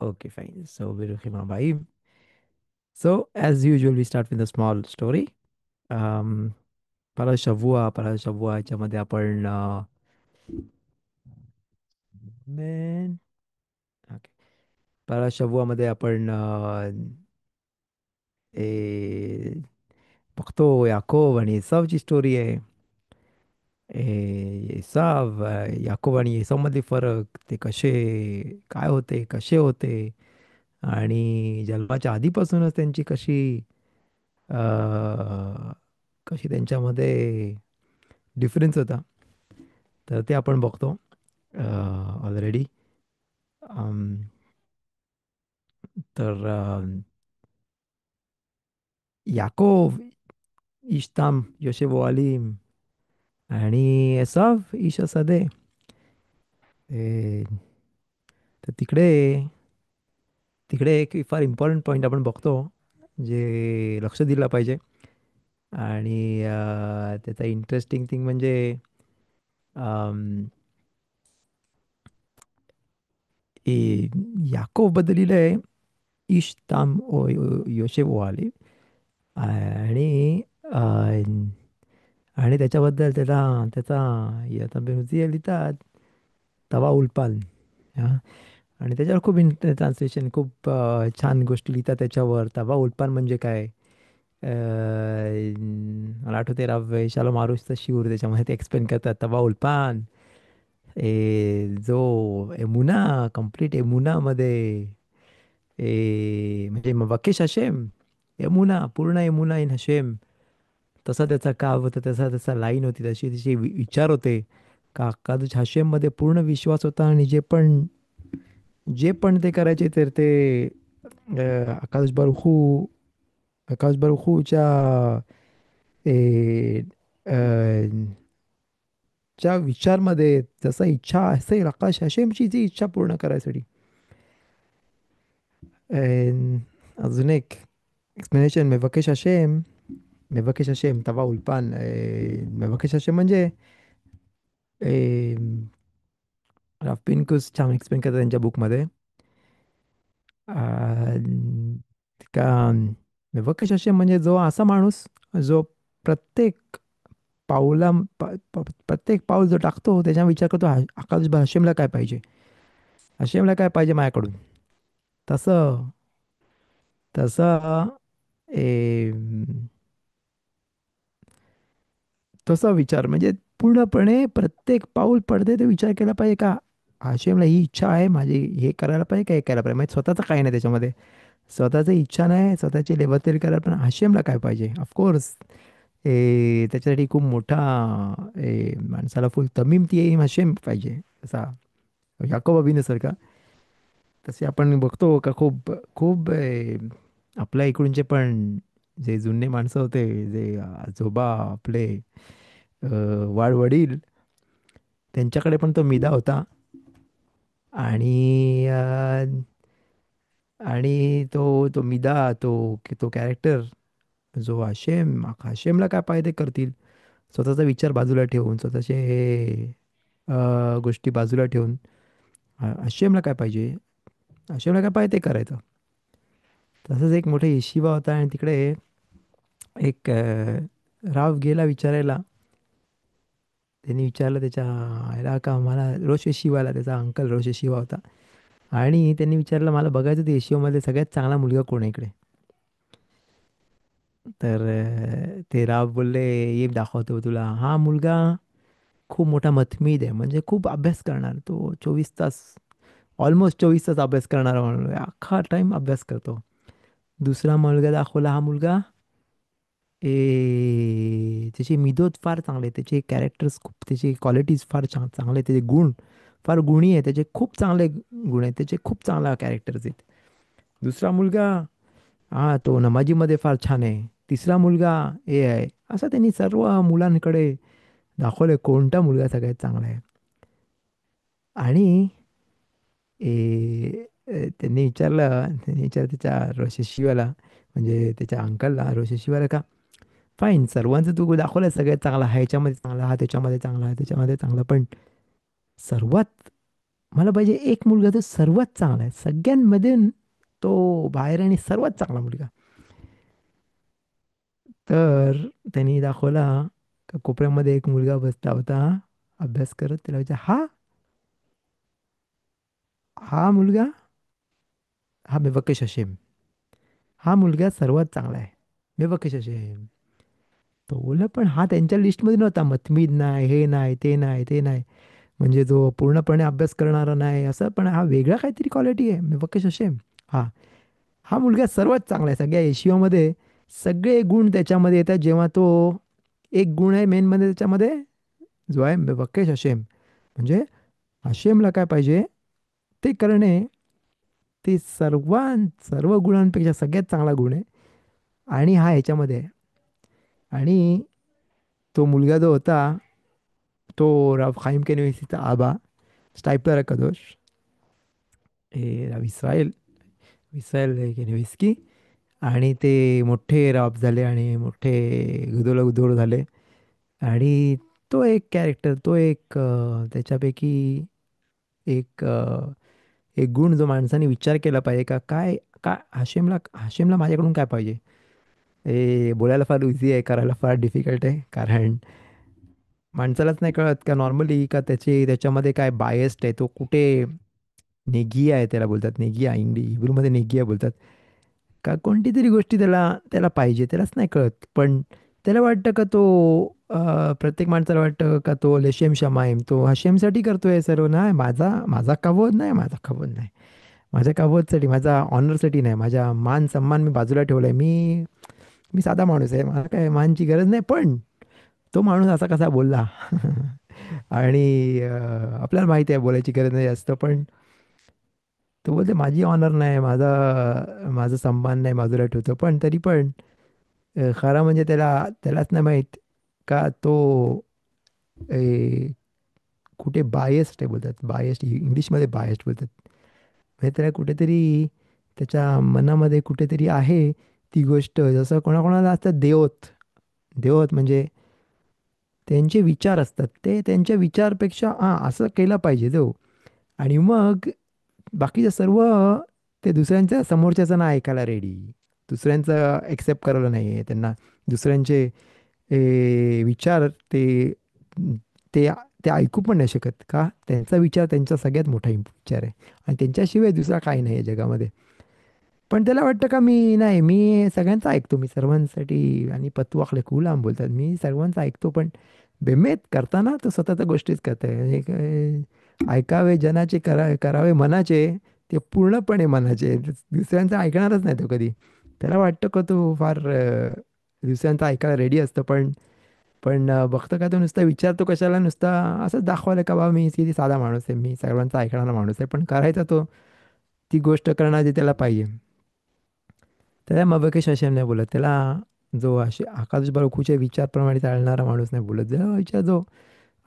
Okay, fine. So, Birukima Bhai. So, as usual, we start with a small story. Um, परवा शबुआ याच्यामध्ये आपण main okay परवा शबुआमध्ये आपण ए, बघतो याकोब आणि एसावची स्टोरी आहे. एसाव याकोब आणि एसावमधले फरक ते कसे काय होते कसे होते आणि जन्माच्या आधीपासूनच त्यांची कशी त्यांच्यामध्ये डिफरन्स होता. तर ते आपण बघतो ऑलरेडी. तर याकोब इष्ताम योशेव ओआलीम आणि एसाव इश असदे. ए, तर तिकडे तिकडे एक फार इम्पॉर्टंट पॉईंट आपण बघतो जे लक्ष दिलं पाहिजे. आणि त्याचा इंटरेस्टिंग थिंग म्हणजे अम, ए, याकोब बद्दल लिहिलंय इश ताम योशेव ओआलीम. आणि आणि त्याच्याबद्दल त्याचा आता बेहुजी लिहितात तवा उलपाल. हा. आणि त्याच्यावर खूप ट्रान्सलेशन खूप छान गोष्टी लिहितात त्याच्यावर. तवा उलपान म्हणजे काय? मला आठवते राव शालो मारुसचा शिवर त्याच्यामध्ये ते एक्सप्लेन करतात तवा उलपान. जो एमुना कम्प्लीट एमुनामध्ये म्हणजे वकेश हशेम एमुना पूर्ण एमुना इन हशेम. तसा त्याचा काव होता, तसा तसा लाईन होती, तशी तशी विचार होते. का अक्कादच हाशेममध्ये पूर्ण विश्वास होता आणि जे पण ते करायचे तर ते आकाश बरखू आकाश बरखूच्या ए, अ, च्या विचारमध्ये जसा इच्छा असेल आकाश हाशेमची ती इच्छा पूर्ण करायसाठी. अजून एक एक्सप्लेनेशन מבקש השם טבע אולפן. מבקש השם म्हणजे ए, राव पिनकूस छान एक्सप्लेन करतात त्यांच्या बुकमध्ये. का מבקש השם म्हणजे जो असा माणूस जो प्रत्येक पाऊला प्रत्येक पाऊल जो टाकतो त्याच्या विचार करतो आकाश हशेमला काय पाहिजे, हशेमला काय पाहिजे माझ्याकडून. तसं तसं ए, तसा विचार म्हणजे पूर्णपणे प्रत्येक पाऊल पडते ते विचार केला पाहिजे का हाशेमला ही इच्छा आहे माझी हे करायला पाहिजे का हे करायला पाहिजे. म्हणजे स्वतःचं काही नाही त्याच्यामध्ये, स्वतःची इच्छा नाही स्वतःची लेबल करायला, पण हाशेमला काय पाहिजे ऑफकोर्स. त्याच्यासाठी खूप मोठा माणसाला फुल तमीम ती हाशेम पाहिजे. असा याकोब अभिनेसारखा. तसे आपण बघतो का खूप खूप आपल्या इकडूनचे पण जे जुने माणसं होते जे आजोबा आपले वाडवडील त्यांच्याकडे पण तो मिदा होता. आणि आणि तो मिदा तो कॅरेक्टर जो हाशेमला काय पाहिजे ते करतील. स्वतःचा विचार बाजूला ठेवून स्वतःचे गोष्टी बाजूला ठेवून हाशेमला काय पाहिजे, हाशेमला काय पाहिजे ते करायचं. तसंच एक मोठा येशिवा होता आणि तिकडे एक राव गेला विचारायला. त्यांनी विचारलं त्याच्या ह्याला का मला रोष येशिवाला, त्याचा अंकल रोष येशिवा होता. आणि त्यांनी विचारलं मला बघायचं ते येशिवामध्ये सगळ्यात चांगला मुलगा कोण आहे इकडे. तर ते राव बोलले ये दाखवतो तुला हा मुलगा खूप मोठा मतमीद आहे, म्हणजे खूप अभ्यास करणार तो 24 तास, ऑलमोस्ट 24 तास अभ्यास करणारा माणूस आहे. अख्खा टाइम अभ्यास करतो. दुसरा मुलगा दाखवला, हा मुलगा त्याचे मिदोत फार चांगले, त्याचे कॅरेक्टर्स खूप, त्याचे क्वालिटीज फार चांगले, त्याचे गुण फार गुणी आहे, त्याचे खूप चांगले गुण आहेत, त्याचे खूप चांगला कॅरेक्टर्स आहेत. दुसरा मुलगा हा तो नमाजीमध्ये फार छान आहे. तिसरा मुलगा हे आहे. असं त्यांनी सर्व मुलांकडे दाखवले कोणता मुलगा सगळ्यात चांगला आहे. आणि त्यांनी विचारलं त्याच्या रोशेशिवाला, म्हणजे त्याच्या अंकलला रोशेशिवाला का फाईन सर्वांचं तू दाखवलं सगळ्यात चांगला हा, ह्याच्यामध्ये चांगला हा, त्याच्यामध्ये चांगला हा, त्याच्यामध्ये चांगला, पण सर्वात मला पाहिजे एक मुलगा जो सर्वात चांगला आहे सगळ्यांमध्ये, तो बाहेर आणि सर्वात चांगला मुलगा. तर त्यांनी दाखवला का कोपऱ्यामध्ये एक मुलगा बसला होता अभ्यास करत. त्याला विचार, हा मुलगा, हा मेवकेश हशेम, हा मुलगा सर्वात चांगला आहे, मेवकेश हशेम. तो बोलला पण हा त्यांच्या लिस्टमध्ये नव्हता, मतमीद नाही, हे नाही, ते नाही, ते नाही, म्हणजे जो पूर्णपणे अभ्यास करणारा नाही असं, पण हा वेगळा काहीतरी क्वालिटी आहे मेवकेश हशेम. हा हा मुलगा सर्वात चांगला आहे सगळ्या एशियामध्ये. सगळे गुण त्याच्यामध्ये येतात जेव्हा तो, एक गुण आहे मेनमध्ये त्याच्यामध्ये, जो आहे मेवकेश हशेम. म्हणजे हशेमला काय पाहिजे ते करणे, ते सर्व गुणांपेक्षा सगळ्यात चांगला गुण आहे. आणि हा ह्याच्यामध्ये आहे. आणि तो मुलगा जो होता, तो राव खाईम केनेवीसीचा आबा, स्टायपलर कदोश, हे राव इस्रायल, इस्रायल केनेविस्की. आणि ते मोठे राब झाले आणि मोठे गुदोळ झाले. आणि तो एक कॅरेक्टर, तो एक त्याच्यापैकी एक एक गुण जो माणसाने विचार केला पाहिजे का काय, काय हाशिमला माझ्याकडून काय पाहिजे. हे बोलायला फार इझी आहे, करायला फार डिफिकल्ट आहे. कारण माणसालाच नाही कळत का नॉर्मली का त्याच्यामध्ये काय बायस्ड आहे, तो कुठे नेगिया आहे, त्याला बोलतात नेगिया, हिब्रूमध्ये नेगिया बोलतात. का कोणती तरी गोष्टी त्याला त्याला पाहिजे, त्यालाच नाही कळत. पण त्याला वाटतं का तो प्रत्येक माणसाला वाटतं का तो लेशेम शमाईम, तो हशेमसाठी करतोय सर्व. नाही, माझा माझा कवच नाही, माझा कवच नाही, माझ्या कवचसाठी, माझा ऑनरसाठी नाही, माझ्या मान सन्मान मी बाजूला ठेवलाय. मी मी साधा माणूस आहे, मला काय मानची गरज नाही. पण तो माणूस असा कसा बोलला आणि आपल्याला माहिती आहे बोलायची गरज नाही जास्त, पण तो बोलते माझी ऑनर नाही, माझा सन्मान नाही बाजूला ठेवतो. पण तरी पण खरा म्हणजे त्यालाच नाही माहीत का तो कुठे बायस्ड आहे, बोलतात बायस्ड, इंग्लिशमध्ये बायस्ड बोलतात. म्हणजे त्याला कुठेतरी त्याच्या मनामध्ये कुठेतरी आहे ती गोष्ट. जसं कोणाकोणाला असतात देवत, देवत म्हणजे त्यांचे विचार असतात, ते त्यांच्या विचारपेक्षा हां असं केलं पाहिजे देव. आणि मग बाकीचं सर्व ते दुसऱ्यांच्या समोरच्याचं ना ऐकायला रेडी, दुसऱ्यांचं एक्सेप्ट करायला नाही आहे त्यांना. दुसऱ्यांचे विचार ते ते ते ऐकू पण नाही शकत का त्यांचा विचार त्यांचा सगळ्यात मोठा विचार आहे. आणि त्यांच्याशिवाय दुसरा काही नाही आहे जगामध्ये. पण त्याला वाटतं का मी नाही, मी सगळ्यांचं ऐकतो, मी सर्वांसाठी, आणि पतवाकले कुलाम बोलतात, मी सर्वांचं ऐकतो. पण बेमेत करताना तो स्वतःच्या गोष्टीच करतोय. म्हणजे ऐकावे जनाचे, करावे मनाचे, ते पूर्णपणे मनाचे, दुसऱ्यांचं ऐकणारच नाही तो कधी. त्याला वाटतं का तो फार दुसऱ्यांचं ऐकायला रेडी असतं. पण पण बघतं का तो नुसता विचारतो कशाला, नुसता असंच दाखवायला का बाबा मी किती साधा माणूस आहे, मी सर्वांचा ऐकणारा माणूस आहे. पण करायचा तो, ती गोष्ट करणार जे त्याला पाहिजे. त्याला मबकेश हशेम नाही बोलत. त्याला जो आकाश बाळखूच्या विचारप्रमाणे चालणारा माणूस नाही बोलत. जो विचार जो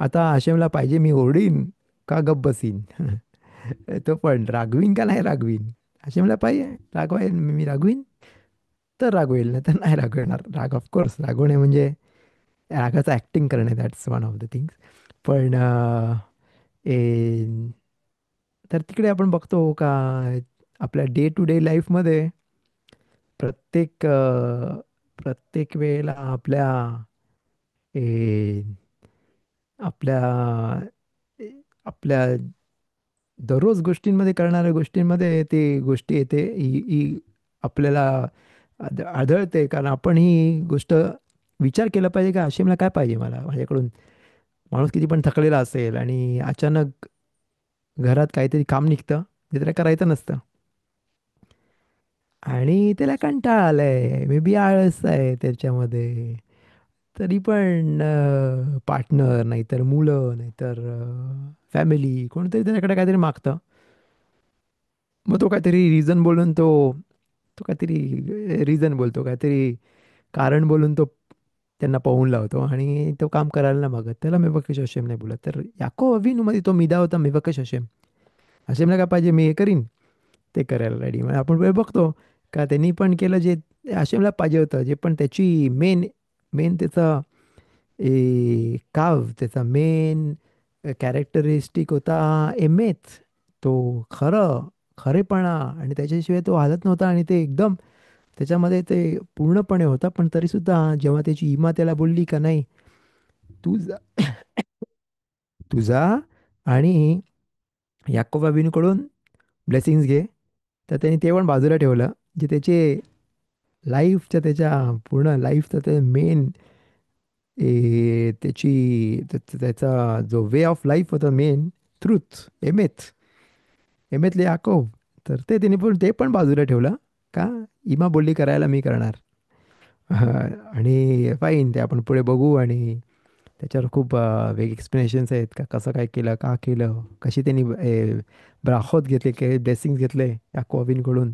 आता हशेमला पाहिजे, मी ओरडीन का गप्प बसीन तो पण रागवीन का नाही रागवीन, हशेमला पाहिजे रागवायला, मी रागवीन तर रागवेल, नाही तर नाही रागवणार. राग ऑफकोर्स रागवणे म्हणजे रागाचं ॲक्टिंग करणे, that's one of the things. पण ए, तर तिकडे आपण बघतो का आपल्या डे टू डे लाईफमध्ये प्रत्येक प्रत्येक वेळेला ए, आपल्या ए, आपल्या दररोज गोष्टींमध्ये करणाऱ्या गोष्टींमध्ये ते गोष्टी येते, ही आपल्याला आढळते. कारण आपण ही गोष्ट विचार केला पाहिजे का हशेमला काय पाहिजे मला माझ्याकडून. माणूस किती पण थकलेला असेल आणि अचानक घरात काहीतरी काम निघतं जे त्याला करायचं नसतं, आणि त्याला कंटाळा आलाय, मे बी आळस आहे त्याच्यामध्ये, तरी पण पार्टनर नाहीतर मुलं नाहीतर फॅमिली कोणतरी त्याच्याकडे काहीतरी मागतं. मग तो काहीतरी रिझन बोलून तो तो काहीतरी रिझन बोलतो, काहीतरी कारण बोलून तो त्यांना पळवून लावतो आणि तो काम करायला नाही मागत. त्याला मेबकेश हशेम नाही बोलत. तर याको अविनूमध्ये तो मिदा होता मेबकेश हशेम. हशेमला काय पाहिजे, मी हे करीन, ते करायला रेडी. म्हणजे आपण वेळ बघतो का त्यांनी पण केलं जे हशेमला पाहिजे होतं, जे पण त्याची मेन मेन त्याचा काव, त्याचा मेन कॅरेक्टरिस्टिक होता एमेथ. तो खरेपणा आणि त्याच्याशिवाय तो हालत नव्हता आणि ते एकदम त्याच्यामध्ये ते पूर्णपणे होता. पण तरीसुद्धा जेव्हा त्याची इमा त्याला बोलली का नाही, तू जा, तू जा आणि याकोब बाबींकडून ब्लेसिंग्स घे. तर त्यांनी ते पण बाजूला ठेवलं. जे त्याचे लाईफच्या त्याच्या पूर्ण लाईफचा ते मेन त्याची त्याचा जो वे ऑफ लाईफ होता मेन ट्रूथ एमेतले याकोब. तर ते त्याने पण ते पण बाजूला ठेवलं. का? इमा बोलली करायला मी करणार. आणि फाईन ते आपण पुढे बघू आणि त्याच्यावर खूप वेग एक्सप्लेनेशन्स आहेत का कसं काय केलं का केलं कशी त्यांनी ब्राखोत घेतले काही ब्लेसिंग्स घेतले याकोबींकडून.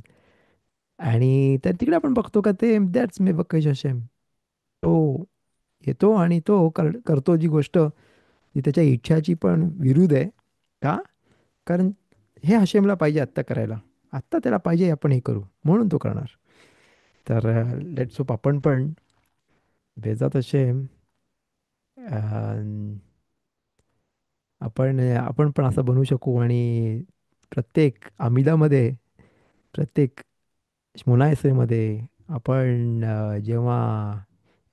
आणि तर तिकडे आपण बघतो का ते दॅट्स मे बकश हशेम. तो येतो आणि तो करतो जी गोष्ट ती त्याच्या इच्छाची पण विरुद्ध आहे. का? कारण हे हशेमला पाहिजे आत्ता करायला. आत्ता त्याला पाहिजे आपण हे करू म्हणून तो करणार. तर लेट्स होप आपण पण बेजात हशेम आपण पण असं बनवू शकू आणि प्रत्येक आमिदामध्ये प्रत्येक शमोनायसेमध्ये आपण जेव्हा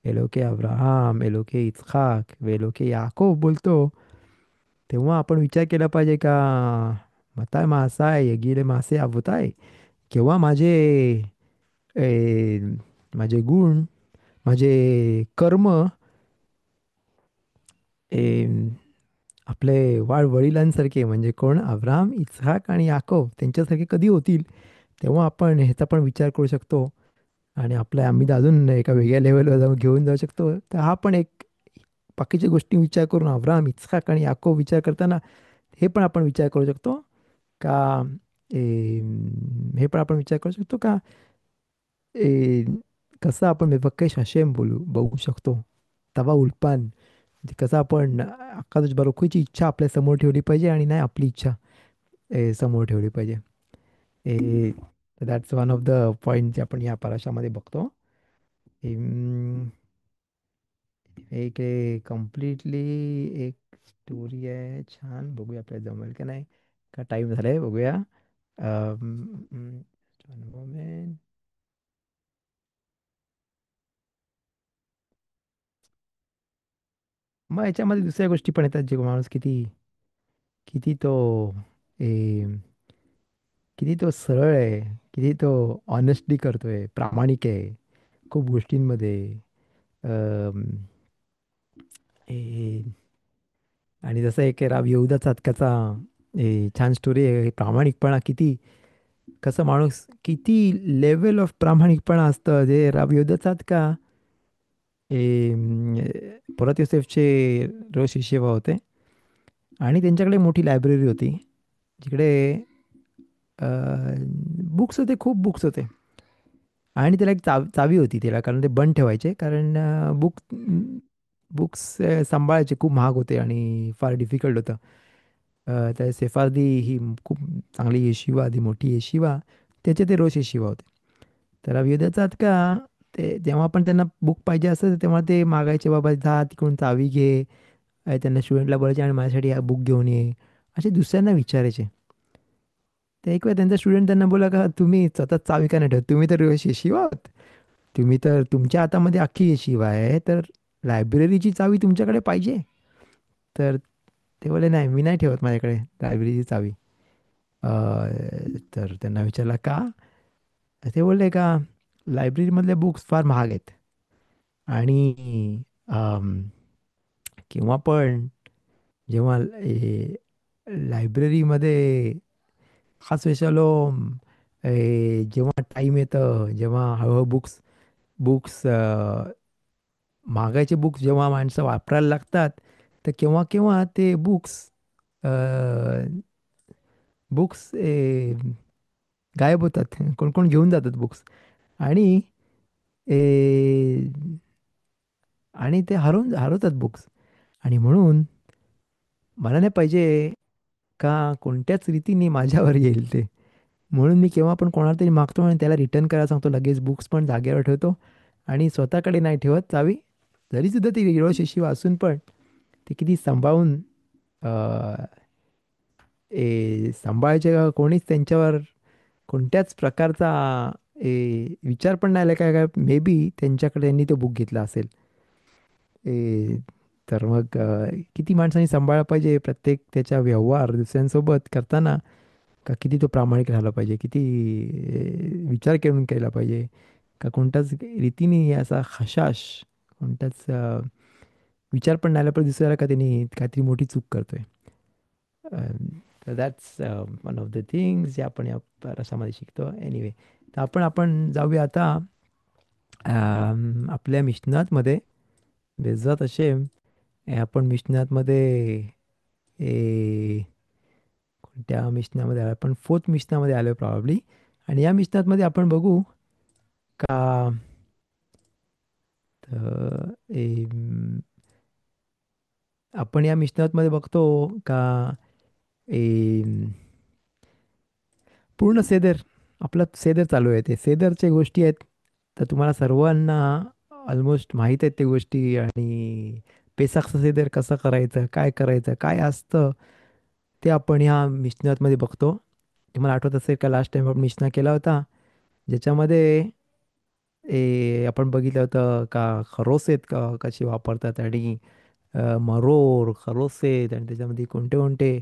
एलोके अब्राहम एलोके इस्हाक व एलोके याकोब बोलतो तेव्हा आपण विचार केला पाहिजे का मताय मासाय यगीले मासे अवताय. केव्हा ए, माझे गुण माझे कर्म ए, आपले वडिलांसारखे म्हणजे कोण अब्राहम इस्हाक आणि याकोब त्यांच्यासारखे कधी होतील. तेव्हा आपण ह्याचा पण विचार करू शकतो आणि आपल्या आम्ही अजून एका वेगळ्या लेवलवर जाऊन घेऊन जाऊ शकतो. तर हा पण एक बाकीच्या गोष्टी विचार करून अब्राहम इस्हाक आणि याकोब विचार करताना हे पण आपण विचार करू शकतो का ए, हे पण आपण विचार करू शकतो का ए, कसं आपण मेबक्केश हशेम बघू शकतो. तवा उल्पान म्हणजे कसं आपण अक्काच बरोखीची इच्छा आपल्या समोर ठेवली पाहिजे आणि नाही आपली इच्छा समोर ठेवली पाहिजे. That's one of the point जे आपण या पराशामध्ये बघतो. अम, एक कम्प्लिटली एक स्टोरी आहे छान. बघूया आपल्याला जमेल का नाही का टाईम झालाय बघूया. मोमेंट. मग याच्यामध्ये दुसऱ्या गोष्टी पण येतात जे माणूस किती किती तो ए, किती तो सरळ आहे, किती तो ऑनेस्टली करतोय, प्रामाणिक आहे खूप गोष्टींमध्ये. अम, ए, आणि जसं एक राव येहुदा चातकाचा छान स्टोरी आहे. प्रामाणिकपणा किती कसं माणूस किती लेवल ऑफ प्रामाणिकपणा असतं जे राव येहुदा चातका परत योसेफचे रोज शिष्यबा होते आणि त्यांच्याकडे मोठी लायब्ररी होती जिकडे बुक्स होते खूप बुक्स होते. आणि त्याला एक चावी होती त्याला कारण ते बंद ठेवायचे कारण बुक्स सांभाळायचे खूप महाग होते आणि फार डिफिकल्ट होतं. त्या सेफार्दी ही खूप चांगली येशिवा आधी मोठी येशिवा त्याचे ते रोज येशिवा होते. तर विद्यार्थ्यात का ते जेव्हा पण त्यांना बुक पाहिजे असतं तेव्हा ते मागायचे बाबा जा तिकडून चावी घे. त्यांना स्टुडंटला बोलायचे आणि माझ्यासाठी हा बुक घेऊन ये असे दुसऱ्यांना विचारायचे. तर एक वेळ त्यांचा स्टुडंट त्यांना बोला का तुम्ही सतत चावी का नाही ठेवत तुम्ही तर येशिवा आहात. तुम्ही तर तुमच्या हातामध्ये अख्खी येशिवा आहे तर लायब्ररीची चावी तुमच्याकडे पाहिजे. तर ते बोले नाही मी नाही ठेवत माझ्याकडे लायब्ररीची चावी. अ, तर त्यांना विचारला का? ते बोलले का लायब्ररीमधले बुक्स फार महाग आहेत आणि अम, किंवा पण जेव्हा लायब्ररीमध्ये खास विषयालो जेव्हा टाईम येतं जेव्हा हळूहळू बुक्स बुक्स महागाचे बुक्स जेव्हा माणसं वापरायला लागतात तर केव्हा केव्हा ते बुक्स बुक्स गायब होतात. कोण कोण घेऊन जातात बुक्स आणि ए, आणि ते हरवतात बुक्स. आणि म्हणून मला नाही पाहिजे का कोणत्याच रीतीने माझ्यावर येईल ते. म्हणून मी केव्हा पण कोणाला तरी मागतो आणि त्याला रिटर्न करायला सांगतो लगेच बुक्स पण जागेवर ठेवतो आणि स्वतःकडे नाही ठेवत चावी. जरीसुद्धा ती वेगळं शिशी वाचून पण ते किती सांभाळून सांभाळायचे का कोणीच त्यांच्यावर कोणत्याच प्रकारचा विचार पण नाही आला काय काय मे बी त्यांच्याकडे त्यांनी तो बुक घेतला असेल. ए, तर मग किती माणसांनी सांभाळला पाहिजे प्रत्येक त्याचा व्यवहार दुसऱ्यांसोबत करताना, का किती तो प्रामाणिक राहिला पाहिजे, किती विचार करून केला पाहिजे, का कोणत्याच रीतीने असा खशाश कोणत्याच विचार पण नाही आला पाहिजे दुसऱ्याला का त्यांनी काहीतरी मोठी चूक करतोय. तर that's one of the things जे आपण या रसामध्ये शिकतो. एनिवे, तर आपण जाऊया आता आपल्या मिशनातमध्ये. बेजात हशेम, आपण मिशनातमध्ये कोणत्या मिशनामध्ये आलो आपण, फोर्थ मिशनामध्ये आलो प्रॉब्ली. आणि या मिशनातमध्ये आपण बघू का आपण या मिशनातमध्ये बघतो का ए, पूर्ण सेदर, आपला सेदर चालू आहे. ते सेदरच्या गोष्टी आहेत. तर तुम्हाला सर्वांना ऑलमोस्ट माहीत आहेत ते गोष्टी. आणि पेसाखचं सेदर कसं करायचं, काय करायचं, काय असतं, ते आपण ह्या मिशनातमध्ये बघतो. तुम्हाला आठवत असेल का लास्ट टाइम आपण मिशना केला होता, ज्याच्यामध्ये आपण बघितलं होतं का खरोसेत का कसे वापरतात, आणि मरोर खरोसेत, आणि त्याच्यामध्ये कोणते कोणते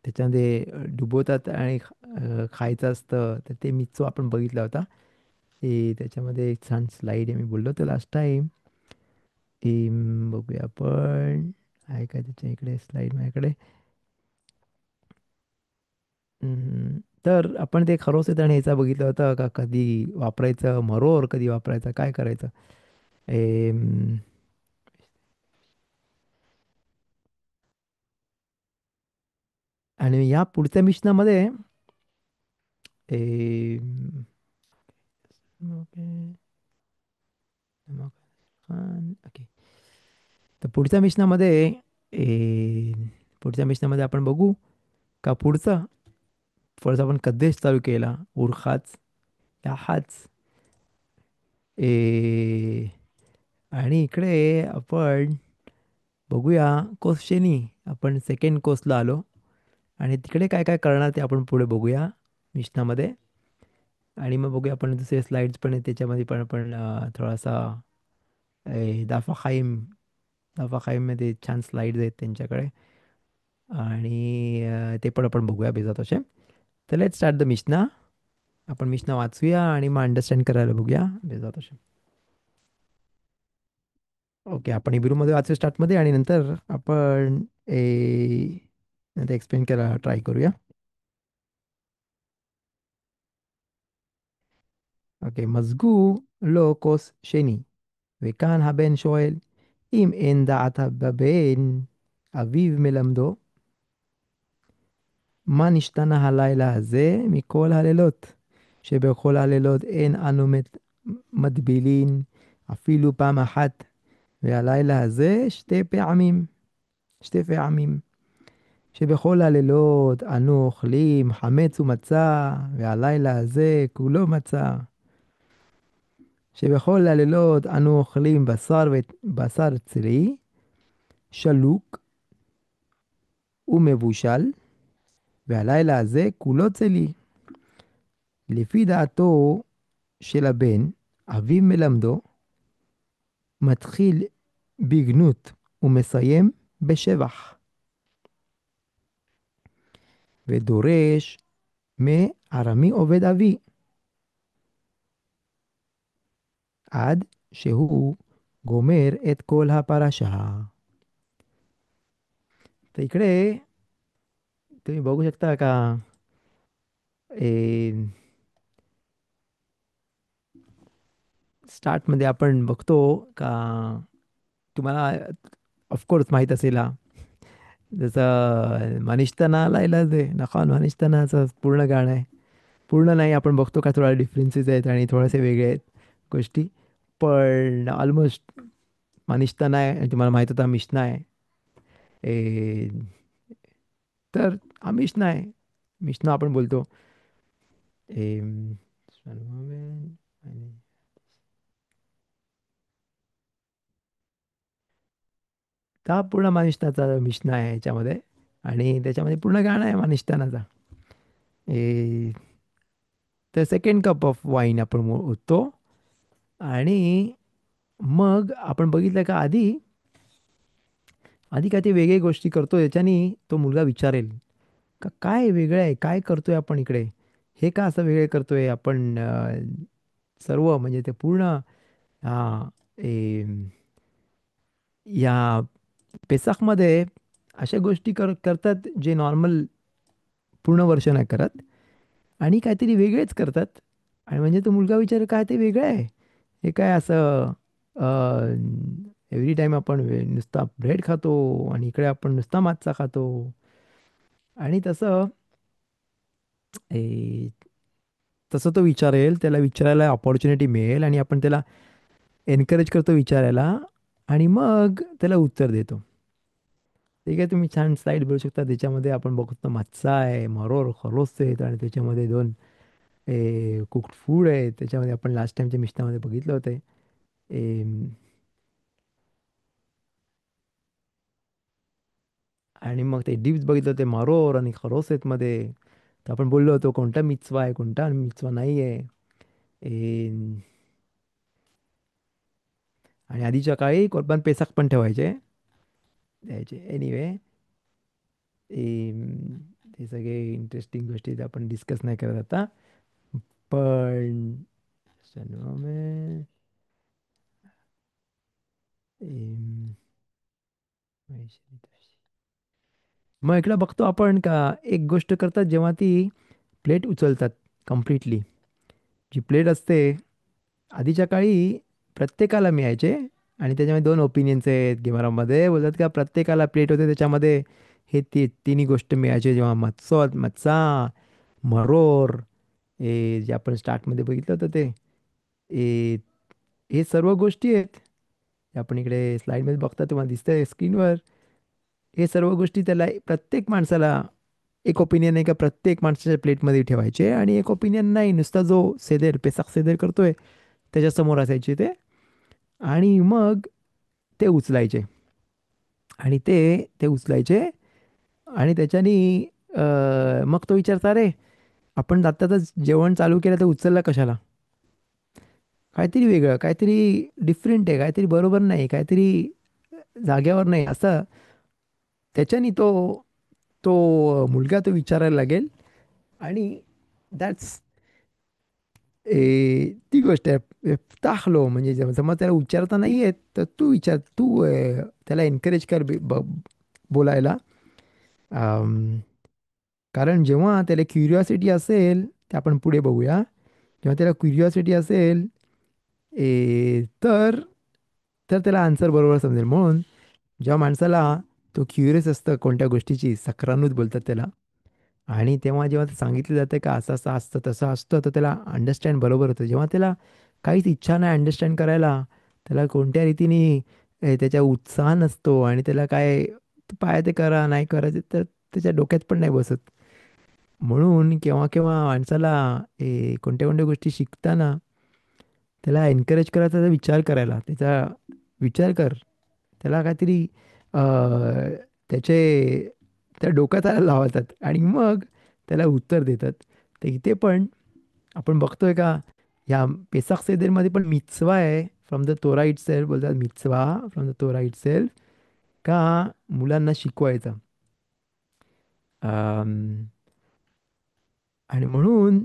त्याच्यामध्ये डुबवतात आणि खायचं असतं. तर ते मिचो आपण बघितला होता. त्याच्यामध्ये एक छान स्लाईड आहे, मी बोललो होतो लास्ट टाइम. बघूया आपण, आहे का त्याच्या इकडे स्लाईड माझ्याकडे. तर आपण ते खरोसेत आणि ह्याचा बघितलं होतं का कधी वापरायचं मरोर, कधी वापरायचं, काय करायचं. एम, आणि या पुढच्या मिशनामध्ये ओके, ओके, तर पुढच्या मिशनामध्ये पुढच्या मिशनामध्ये आपण बघू का पुढचा फर्स्ट आपण कद्देश चालू केला उरखाच या हाच. ए आणि इकडे आपण बघूया कोसशेनी, आपण सेकंड कोर्सला आलो. आणि तिकडे काय काय करणार ते आपण पुढे बघूया मिशनामध्ये. आणि मग बघूया आपण दुसरे स्लाइड्स पण आहेत त्याच्यामध्ये पण आपण थोडासा दाफा खाईम, दाफा खाईममध्ये छान स्लाइड्स आहेत त्यांच्याकडे. आणि ते पण आपण बघूया बेजात असे. तर लेट स्टार्ट द मिशना. आपण मिशना वाचूया आणि मग अंडरस्टँड करायला बघूया बेजात असे. ओके, आपण हिब्रूमध्ये वाचू स्टार्टमध्ये, आणि नंतर आपण नंतर एक्सप्लेन करायला ट्राय करूया. אוקיי, מזגו לו כוס שני, וכאן הבן שואל, אם אין דעת בבן, אביו מלמדו, מה נשתנה הלילה הזה מכל הלילות? שבכל הלילות אין אנו מטבילין אפילו פעם אחת, והלילה הזה שתי פעמים. שבכל הלילות אנו אוכלים חמץ ומצה, והלילה הזה כולו מצה. שבכל הלילות אנו אוכלים בשר צרי, שלוק ומבושל, והלילה הזה כולו צלי. לפי דעתו של הבן, אביו מלמדו, מתחיל בגנות ומסיים בשבח, ודורש מארמי עובד אבי, עד שהוא גומר את כל הפרשה. तर इकडे तुम्ही बघू शकता का स्टार्टमध्ये आपण बघतो का, तुम्हाला ऑफकोर्स माहीत असेल हा, जसं मनिषताना इलाज आहे नखान मनिषतानाचं पूर्ण गाणं आहे. पूर्ण नाही, आपण बघतो का थोडा डिफरन्सेस आहेत आणि थोडेसे वेगळे आहेत गोष्टी. पण ऑलमोस्ट मनिषताना आहे आणि तुम्हाला माहीत होता मिशना आहे. ए, तर हा मिशना आहे. मिशना आपण बोलतो. ए, just one moment. तर हा पूर्ण मनिषनाचा मिशना आहे याच्यामध्ये. आणि त्याच्यामध्ये पूर्ण गाणं आहे निष्ठानाचा. ए, तर सेकंड कप ऑफ वाईन आपण ओततो. आणि मग आपण बघितलं का आधी आधी काय ते वेगळी गोष्टी करतो याच्यानी तो मुलगा विचारेल का काय वेगळं आहे, काय करतोय आपण इकडे, हे का असं वेगळे करतोय आपण. सर्व म्हणजे ते पूर्ण हा, ए, या पेसाखमध्ये अशा गोष्टी करतात जे नॉर्मल पूर्ण वर्ष नाही करत, आणि काहीतरी वेगळेच करतात. आणि म्हणजे तो मुलगा विचार काय ते वेगळं आहे, हे काय असं एव्हरी टाइम आपण नुसता ब्रेड खातो आणि इकडे आपण नुसता मासा खातो. आणि तसं ए, तसं तो विचारेल, त्याला विचारायला ऑपॉर्च्युनिटी मिळेल आणि आपण त्याला एनकरेज करतो विचारायला. आणि मग त्याला उत्तर देतो. ठीक आहे, तुम्ही छान स्लाईड बघू शकता, त्याच्यामध्ये आपण बघतो मच्छा आहे, मरोर खरोस आहेत, आणि त्याच्यामध्ये दोन कुक्ड फूड आहे. त्याच्यामध्ये आपण लास्ट टाइमच्या मिष्टामध्ये बघितलं होतं. एम, आणि मग ते डिप्स बघितलं होते मारोर आणि खरोस आहेत मध्ये. तर आपण बोललो होतो कोणता मिचवा आहे, कोणता मिचवा नाही आहे. एम, आणि आधीच्या काळी कोरबान पेसाक पण ठेवायचे, द्यायचे एनिवे. ते सगळे इंटरेस्टिंग गोष्टी ते आपण डिस्कस नाही करत आता. पण चलो मैं एम, मग इकडे बघतो आपण का एक गोष्ट करतात जेव्हा ती प्लेट उचलतात कम्प्लिटली. जी प्लेट असते आधीच्या काळी प्रत्येकाला मिळायचे. आणि त्याच्यामध्ये दोन ओपिनियन्स आहेत गेमरामध्ये, बोलतात का प्रत्येकाला प्लेट होते त्याच्यामध्ये हे तिन्ही गोष्ट मिळायचे, जेव्हा मत्सा मरोर, जे आपण स्टार्टमध्ये बघितलं होतं ते, ए, हे सर्व गोष्टी आहेत. हे आपण इकडे स्लाईडमध्ये बघता तुम्हाला दिसतंय स्क्रीनवर. हे सर्व गोष्टी त्याला प्रत्येक माणसाला एक ओपिनियन आहे का प्रत्येक माणसाच्या प्लेटमध्ये ठेवायचे, आणि एक ओपिनियन नाही, नुसता जो सेदेर पेसाक सेदेर करतोय त्याच्यासमोर असायचे ते. आणि मग ते उचलायचे, आणि ते ते उचलायचे. आणि त्याच्यानी मग तो विचारता, रे आपण आत्ताच जेवण चालू केलं तर उचलला कशाला, काहीतरी वेगळं, काहीतरी डिफरंट आहे, काहीतरी बरोबर नाही, काहीतरी जाग्यावर नाही असं. त्याच्यानी तो तो मुलगा तो विचारायला लागेल. आणि दॅट्स ती गोष्ट आहे. टाकलो म्हणजे समज त्याला उच्चारता नाही येत तर तू विचार, तू त्याला एनकरेज कर बोलायला. अम, कारण जेव्हा त्याला क्युरिओसिटी असेल, ते आपण पुढे बघूया, जेव्हा त्याला क्युरिओसिटी असेल तर तर त्याला आन्सर बरोबर समजेल. म्हणून जेव्हा माणसाला तो क्युरियस असतं कोणत्या गोष्टीची, सक्रानूत बोलतात त्याला, आणि तेव्हा जेव्हा ते सांगितलं जातं का असं असं असतं तसं असतं, तर त्याला अंडरस्टँड बरोबर होतं. जेव्हा त्याला काहीच इच्छा नाही अंडरस्टँड करायला, त्याला कोणत्या रीतीने त्याच्या उत्साह नसतो, आणि त्याला काय पाय ते करा नाही करायचे तर त्याच्या डोक्यात पण नाही बसत. म्हणून केव्हा केव्हा माणसाला कोणत्या कोणत्या गोष्टी शिकताना त्याला एनकरेज करायचा, त्याचा विचार करायला, त्याचा विचार कर, त्याला काहीतरी त्याचे त्या डोक्यात लावतात आणि मग त्याला उत्तर देतात. तर इथे पण आपण बघतोय का या पेसाख सेदेरमध्ये पण मिtzवा आहे फ्रॉम द तोरा इट सेल्फ, बोलतात मिtzवा फ्रॉम द तोरा इट सेल्फ, का मुलांना शिकवायचा. अम, आणि म्हणून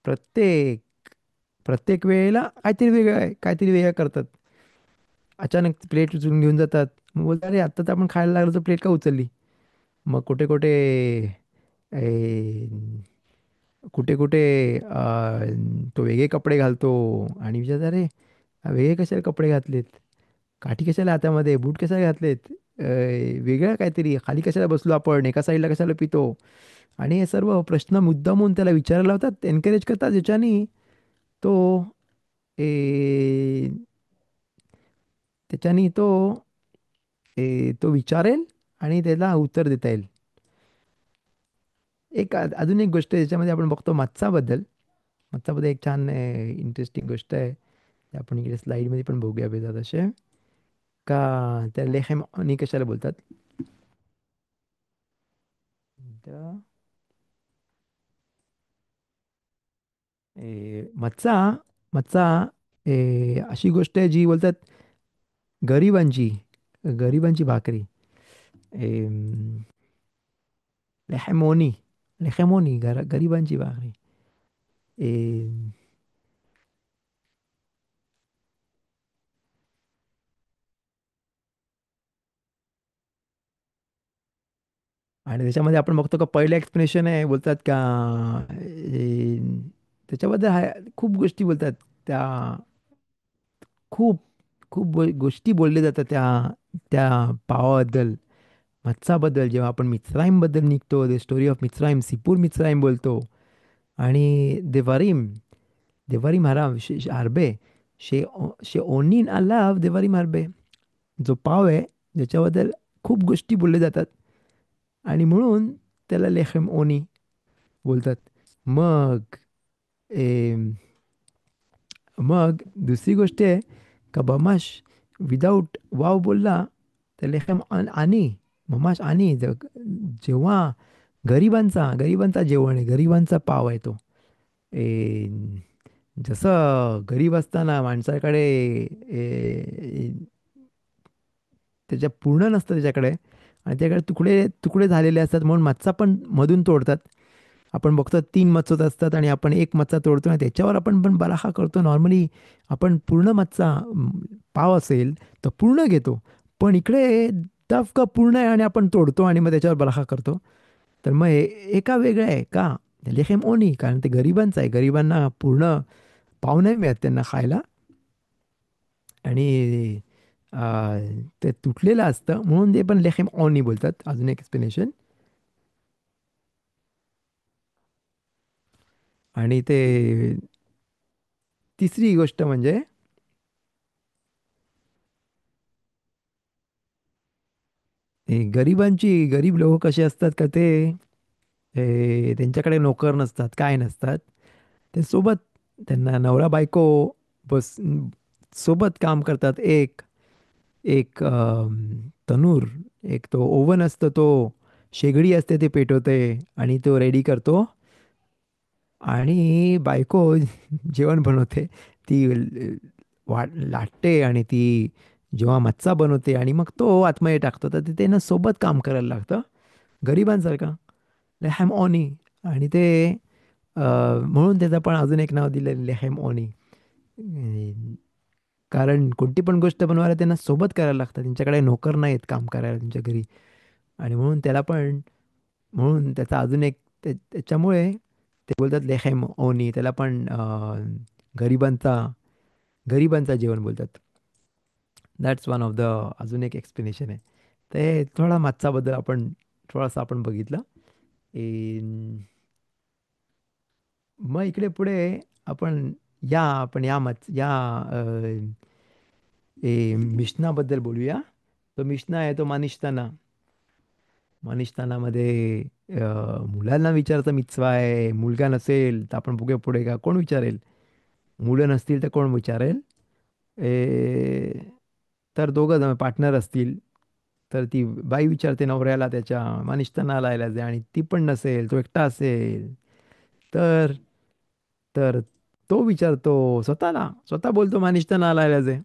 प्रत्येक प्रत्येक वेळेला काहीतरी वेगळं आहे, काहीतरी वेगळं करतात. अचानक प्लेट उचलून घेऊन जातात, मग बोलतात अरे आत्ता तर आपण खायला लागलो तर प्लेट का उचलली. मग कुठे कुठे ए, कुठे कुठे तो वेगळे कपडे घालतो, आणि विचारतात अरे वेगळे कशाला कपडे घातलेत, काठी कशाला हातामध्ये, बूट कशाला घातलेत, वेगळं काहीतरी खाली कशाला बसलो आपण, एका साईडला कशाला पितो. आणि हे सर्व प्रश्न मुद्दामून त्याला विचारायला लावतात, एनकरेज करतात, ज्याच्यानी तो ए, त्याच्यानी तो विचारेल आणि त्याला उत्तर देता येईल. एक अजून एक गोष्ट आहे त्याच्यामध्ये आपण बघतो मत्साबद्दल. मत्साबद्दल एक छान इंटरेस्टिंग गोष्ट आहे, ते आपण इकडे स्लाईडमध्ये पण बघूया बेजा तसे, का त्या लेहेम आणि कशाला बोलतात. मिनिट. मच्चा मच्चा अशी गोष्ट आहे जी बोलतात गरिबांची गरिबांची भाकरी. लेहमोनी लेहमोनी गरिबांची भाकरी. ए, आणि त्याच्यामध्ये आपण बघतो का पहिलं एक्सप्लेनेशन आहे बोलतात का त्याच्याबद्दल खूप गोष्टी बोलतात त्या. खूप खूप गोष्टी बोलल्या जातात त्या त्या पावाबद्दल, मत्साबद्दल. जेव्हा आपण मिtzrayimबद्दल निघतो, द स्टोरी ऑफ मिtzrayim, सिपूर मिtzrayim बोलतो. आणि देवारीम हराम हार्बे ओनीन अलाव देवारीम हार्बे, जो पाव आहे ज्याच्याबद्दल खूप गोष्टी बोलल्या जातात आणि म्हणून त्याला लेखेम ओनी बोलतात. मग मग दुसरी गोष्ट आहे का बमाश विदाऊट वाव बोलला तर लेखम आणि ममाश आणि जेव्हा गरिबांचा जेवण आहे, गरिबांचा पाव आहे तो. ए, जसं गरीब असताना माणसाकडे ए, त्याच्या पूर्ण नसतं त्याच्याकडे, आणि त्याकडे तुकडे तुकडे झालेले असतात म्हणून मच्छा पण मधून तोडतात. आपण बघतो 3 मच्छोत असतात आणि आपण एक मच्छा तोडतो आणि त्याच्यावर आपण पण बराखा करतो. नॉर्मली आपण पूर्ण मच्छा पाव असेल तर पूर्ण घेतो, पण इकडे तफ का पूर्ण आहे आणि आपण तोडतो आणि मग त्याच्यावर बराखा करतो. तर मग हे एका वेगळं आहे का लेखेम ओनी, कारण ते गरिबांचं आहे. गरिबांना पूर्ण पाव नाही मिळत त्यांना खायला, आणि ते तुटलेलं असतं म्हणून ते पण लेखेम ओनी बोलतात. अजून एक एक्सप्लेनेशन. आणि ते तिसरी गोष्ट म्हणजे गरीब लोक कसे असतात का ते त्यांच्याकडे नोकर नसतात, काय नसतात. ते सोबत त्यांना नवरा बायको बस सोबत काम करतात. एक एक तनूर, एक तो ओव्हन असतो, तो शेगडी असते ते पेटवते आणि तो रेडी करतो. आणि बायको जेवण बनवते. ती लाटते आणि ती जेव्हा मच्छा बनवते आणि मग तो आतमध्ये टाकतो, तर ते त्यांना सोबत काम करायला लागतं गरिबांसारखं. लेहॅम ओनी. आणि ते अ, म्हणून त्याचं पण अजून एक नाव दिलं लेहॅम ओनी. कारण कोणती पण गोष्ट बनवायला त्यांना सोबत करायला लागतं, त्यांच्याकडे नोकर नाहीत काम करायला त्यांच्या घरी. आणि म्हणून त्याला पण, म्हणून त्याचा अजून एक त्याच्यामुळे ते बोलतात लेहेम ओनी. त्याला पण गरिबांचा गरिबांचा जेवण बोलतात. दॅट्स वन ऑफ द अजून एक एक्सप्लेनेशन आहे. ते थोडा मच्छाबद्दल आपण थोडासा आपण बघितलं. मग इकडे पुढे आपण या मिशनाबद्दल बोलूया. तो मिशना आहे तो मानिशताना. मानिशतानामध्ये मुलांना विचारायचा मिtzवा आहे. मुलगा नसेल तर आपण बघूया पुढे का कोण विचारेल. मुलं नसतील तर कोण विचारेल. तर दोघं जण पार्टनर असतील तर ती बाई विचारते नवऱ्याला त्याच्या मानिशताना लायला जाय, आणि ती पण नसेल, तो एकटा असेल तर तर तो विचारतो स्वतःला, स्वतः बोलतो मानिष्ठा नालायलाच आहे.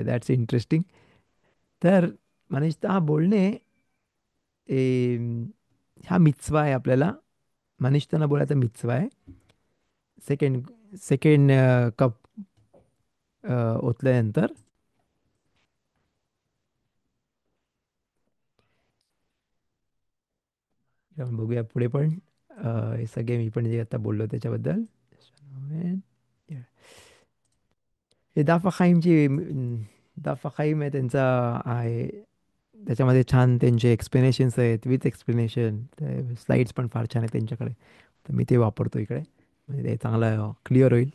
That's interesting. तर मानिष्ठा हा बोलणे ए, हा मिtzवा आहे आपल्याला. मानिष्ठाना बोलायचा मिtzवा आहे. सेकंड सेकंड कप ओतल्यानंतर आपण बघूया पुढे पण हे सगळे मी पण जे आता बोललो त्याच्याबद्दल. हे दाफा खाईम आहे त्यांचा आहे. त्याच्यामध्ये छान त्यांचे एक्सप्लेनेशन्स आहेत, विथ एक्सप्लेनेशन. स्लाइड्स पण फार छान आहेत त्यांच्याकडे, तर मी ते वापरतो इकडे. म्हणजे ते चांगलं क्लिअर होईल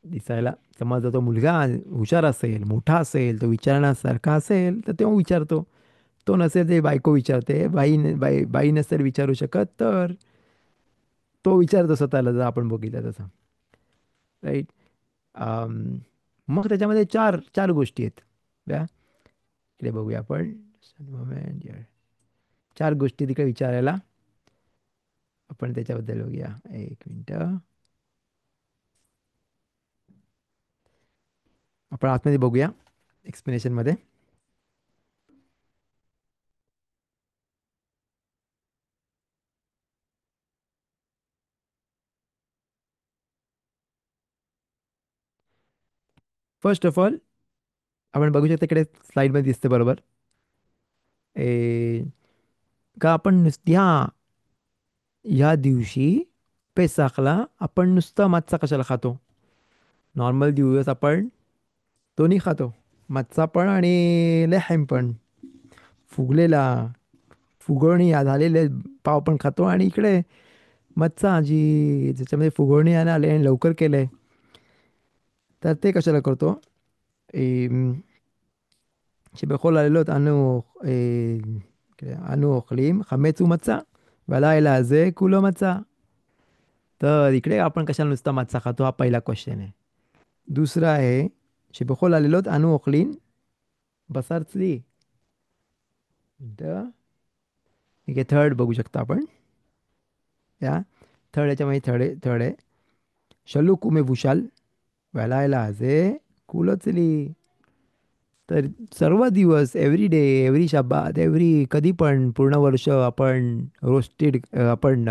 दिसायला. समजा तो मुलगा हुशार असेल, मोठा असेल, तो विचारण्यासारखा असेल तर तो विचारतो. तो नसेल ते बायको विचारते. बाई नसेल विचारू शकत तर तो विचारतो स्वतःला, जर आपण बघितलं तसं. राईट. मग त्याच्यामध्ये चार चार गोष्टी आहेत. या इकडे बघूया आपण. चार गोष्टी तिकडे विचारायला. आपण त्याच्याबद्दल बघूया. एक मिनटं. आपण आतमध्ये बघूया एक्सप्लेनेशनमध्ये. फर्स्ट ऑफ ऑल आपण बघू शकतो इकडे स्लाईडमध्ये दिसते बरोबर. ए, का आपण नुसत्या ह्या दिवशी पेसाखला आपण नुसता मच्छा कशाला खातो? नॉर्मल दिवस आपण दोन्ही खातो. मच्छा पण आणि लेहम पण. फुगलेला फुगवणी झालेले पाव पण खातो, आणि इकडे मच्छा जी ज्याच्यामध्ये फुगवणी आले आणि लवकर केले, तर ते कशाला करतो? שבכל הלילות אנו אוכלים חמץ ומצה, והלילה הזה כולו מצה. तर इकडे आपण कशाला नुसता मच्छा खातो, हा पहिला क्वेश्चन आहे. दुसरा आहे שבכל הלילות अनु ओखलीन बसार चली. तर ठीक आहे, थर्ड बघू शकता आपण. या थर्ड याच्यामध्ये थर्ड आहे शलूक उमे भुशाल वेलायला जे कुलो चली. तर सर्व दिवस एव्हरी डे, एव्हरी शब्बात, एव्हरी कधी पण पूर्ण वर्ष आपण रोस्टेड, आपण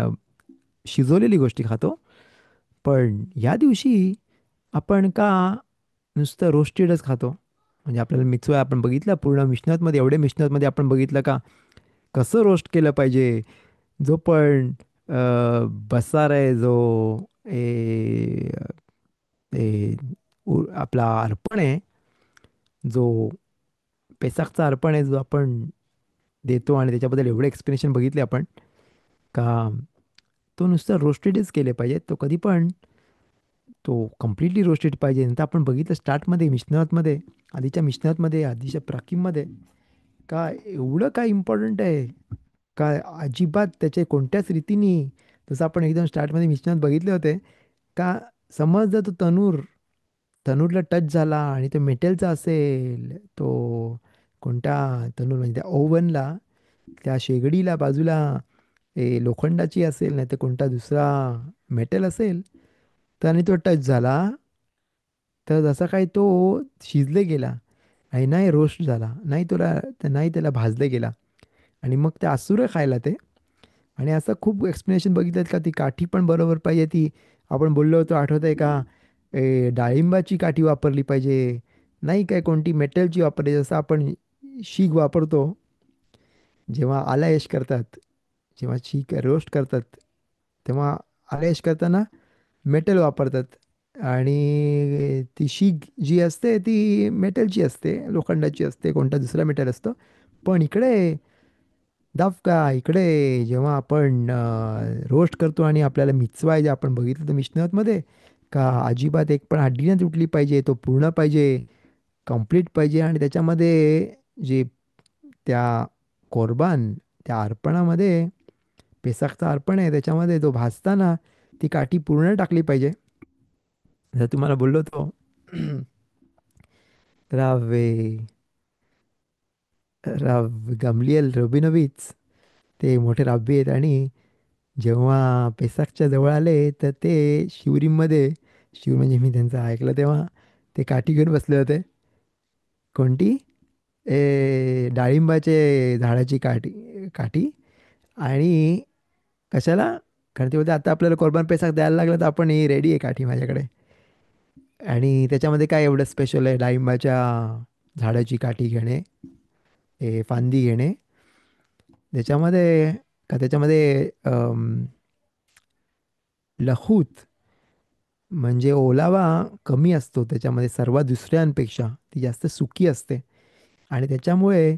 शिजवलेली गोष्टी खातो. पण ह्या दिवशी आपण का नुसतं रोस्टेडच खातो? म्हणजे आपल्याला मिचवा आपण बघितलं पूर्ण मिशनातमध्ये, एवढे मिशनातमध्ये आपण बघितलं का कसं रोस्ट केलं पाहिजे. जो पण बसार आहे, जो ए, ए, आपला अर्पण आहे, जो पेसाकचा अर्पण आहे, जो आपण देतो, आणि त्याच्याबद्दल एवढे एक्सप्लेनेशन बघितले आपण का तो नुसतं रोस्टेडच केले पाहिजे. तो कधी पण तो कम्प्लिटली रोस्टेड पाहिजे. नंतर आपण बघितलं स्टार्टमध्ये मिशनातमध्ये, आधीच्या प्राकीममध्ये, का एवढं काय इम्पॉर्टंट आहे का अजिबात त्याचे कोणत्याच रीतीने, जसं आपण एकदम स्टार्टमध्ये मिशनात बघितले होते, का समज जर तो तनूरला टच झाला आणि तो मेटलचा असेल, तो कोणत्या तनूर म्हणजे त्या ओव्हनला, त्या शेगडीला बाजूला लोखंडाची असेल, नाही तर कोणता दुसरा मेटल असेल, तर आणि तो टच झाला, तर जसा काही तो शिजले गेला आणि नाही रोस्ट झाला, नाही त्याला भाजले गेला, आणि मग ते आसुरं खायला ते. आणि असं खूप एक्सप्लेनेशन बघितलं का ती काठी पण बरोबर पाहिजे. ती आपण बोललो होतो, आठवत आहे का? डाळिंबाची काठी वापरली पाहिजे, नाही काय कोणती मेटलची वापरली. जसं आपण शीग वापरतो जेव्हा आलायश करतात, जेव्हा शीग रोस्ट करतात, तेव्हा आलायश करताना मेटल वापरतात. आणि ती शीग जी असते ती मेटलची असते, लोखंडाची असते, कोणता दुसरा मेटल असतं. पण इकडे जेव्हा आपण रोस्ट करतो आणि आपल्याला मिचवाय, जे आपण बघितलं तर मिशनतमध्ये, का अजिबात एक पण हड्डी नाही तुटली पाहिजे, तो पूर्ण पाहिजे, कम्प्लीट पाहिजे. आणि त्याच्यामध्ये जे त्या कोरबान, त्या अर्पणामध्ये, पेसाकचा अर्पण आहे त्याच्यामध्ये, तो भाजताना ती काठी पूर्ण टाकली पाहिजे. जर तुम्हाला बोललो तो राव राव गमलियल रबिनोविच, ते मोठे राब्बी आहेत, आणि जेव्हा पेसाकच्या जवळ आले तर ते शिवरीमध्ये, शिव म्हणजे मी त्यांचं ऐकलं तेव्हा, ते काठी घेऊन बसले होते. कोणती? डाळिंबाचे झाडाची काठी काठी. आणि कशाला? कारण ते बोलते आता आपल्याला कोरबान पेसाक द्यायला लागलं, तर आपण ही रेडी आहे काठी माझ्याकडे. आणि त्याच्यामध्ये काय एवढं स्पेशल आहे डाळिंबाच्या झाडाची काठी घेणे, फांदी घेणे त्याच्यामध्ये? का त्याच्यामध्ये लहूत म्हणजे ओलावा कमी असतो त्याच्यामध्ये, सर्वात दुसऱ्यांपेक्षा ती जास्त सुकी असते, आणि त्याच्यामुळे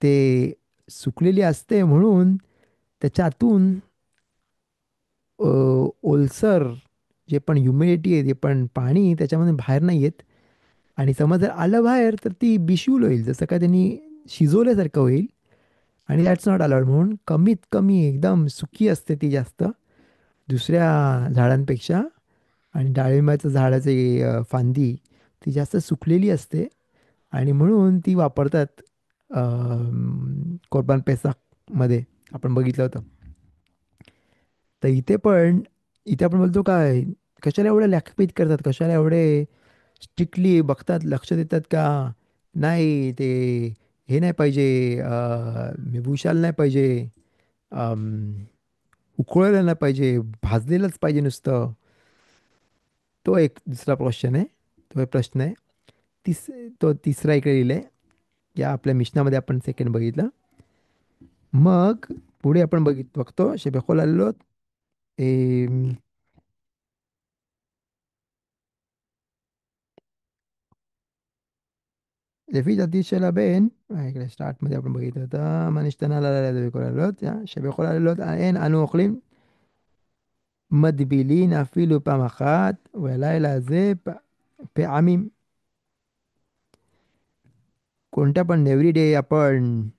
ते सुकलेली असते म्हणून त्याच्यातून ओलसर जे पण ह्युमिडिटी आहे, ते पण पाणी त्याच्यामध्ये बाहेर नाही येत. आणि समज जर आलं बाहेर तर ती बिशूल होईल, जसं काय त्यांनी शिजवल्यासारखं होईल. आणि दॅट्स नॉट अलाउड, म्हणून कमीत कमी एकदम सुकी असते ती जास्त दुसऱ्या झाडांपेक्षा. आणि डाळिंबाच्या झाडाची फांदी ती जास्त सुकलेली असते, आणि म्हणून ती वापरतात कोर्बान पेसाक मध्ये आपण बघितलं होतं. तर इथे आपण बोलतो काय, कशाला एवढे लॅखपीत करतात, कशाला एवढे स्ट्रिक्टली बघतात, लक्ष देतात का नाही ते, हे नाही पाहिजे, विभूषाल नाही पाहिजे, अम, उकळलेलं नाही पाहिजे, भाजलेलंच पाहिजे नुसतं. तो एक दुसरा क्वेश्चन आहे, तो एक प्रश्न आहे. तिस तो तिसरा इकडे लिहिलाय, या आपल्या मिशनामध्ये आपण सेकंड बघितलं. मग पुढे आपण बघतो शेबेखोल आलेलो. לפי דעתי של הבן, רגע, סטארט मध्ये आपण בגיטה אותה, מה נשתנה ללילה בכל הלילות, שבכל הלילות אין אנו אוכלים מטבילין אפילו פעם אחת, והלילה הזה פעמים. कोणत्या पण एव्हरी डे आपण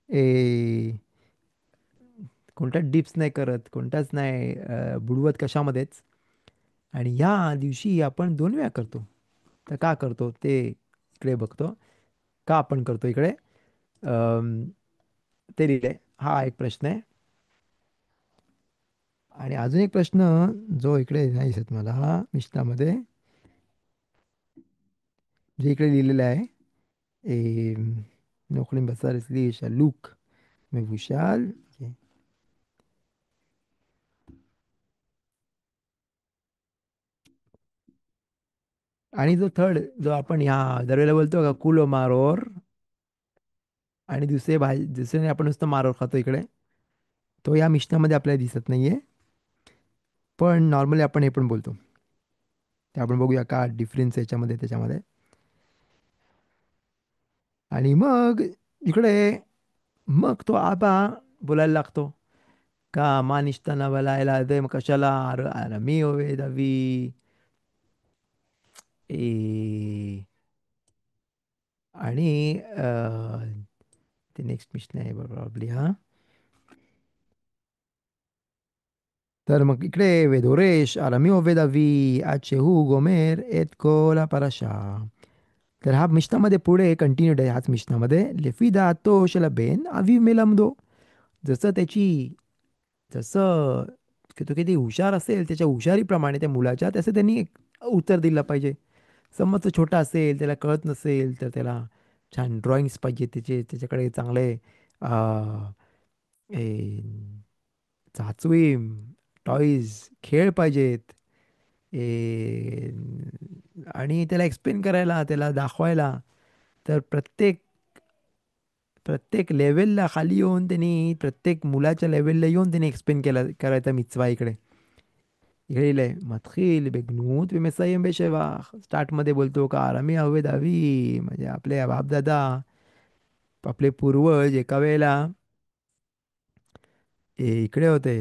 ए, कोणत्या डिप्स नाही करत, कोणताच नाही बुडवत कशामध्येच. आणि या दिवशी आपण 2 वेळा करतो. तर का करतो ते इकडे बघतो. का आपण करतो इकडे, अम, ते लिहिलंय. हा एक प्रश्न आहे. आणि अजून एक प्रश्न जो इकडे नाही दिसत मला मिश्नामध्ये, जे इकडे लिहिलेलं आहे, नोकरी बसार इसलिए शालूक מבושל. आणि जो थर्ड, जो आपण ह्या दरवेळेला बोलतो का कुलो मारोर, आणि दुसऱ्याने आपण नुसतं मारोर खातो इकडे, तो या मिश्नामध्ये आपल्याला दिसत नाहीये. पण नॉर्मली आपण हे पण बोलतो. ते आपण बघूया का डिफरन्स याच्यामध्ये त्याच्यामध्ये. आणि मग इकडे, मग तो आबा बोलायला लागतो का मा निष्ठाना बलायला दे, मग कशाला आरामी होवे दवी. ए, आणि ते नेक्स्ट मिशन आहे बरोबर आपली, हा. तर मग इकडे वेदोरेश आरामी होवे दवी आज शेहू गोमेर एत कोला परशा. तर हा मिशनामध्ये पुढे कंटिन्यूड आहे ह्याच मिशनामध्ये, लेफिदा तो बेन अवी मेलमदो. जसं त्याची, जसं तो किती हुशार असेल, त्याच्या हुशारीप्रमाणे त्या मुलाच्या, तसं त्यांनी उत्तर दिलं पाहिजे. समज तो छोटा असेल, त्याला कळत नसेल, तर त्याला छान ड्रॉइंग्स पाहिजे, त्याच्याकडे चांगले अ, ए, चाचवी, टॉईज, खेळ पाहिजेत. ए, आणि त्याला एक्सप्लेन करायला, त्याला दाखवायला. तर प्रत्येक प्रत्येक लेवलला खाली येऊन त्यांनी, प्रत्येक मुलाच्या लेवलला येऊन त्यांनी एक्सप्लेन करायचा मिtzवा इकडे. इकडे लिहिलंय मतखील बेगनूत विमेसायम बेशेवाख. स्टार्टमध्ये बोलतो का आरामी हवे दावी, म्हणजे आपले बापदादा, आपले पूर्वज एका वेळेला इकडे होते.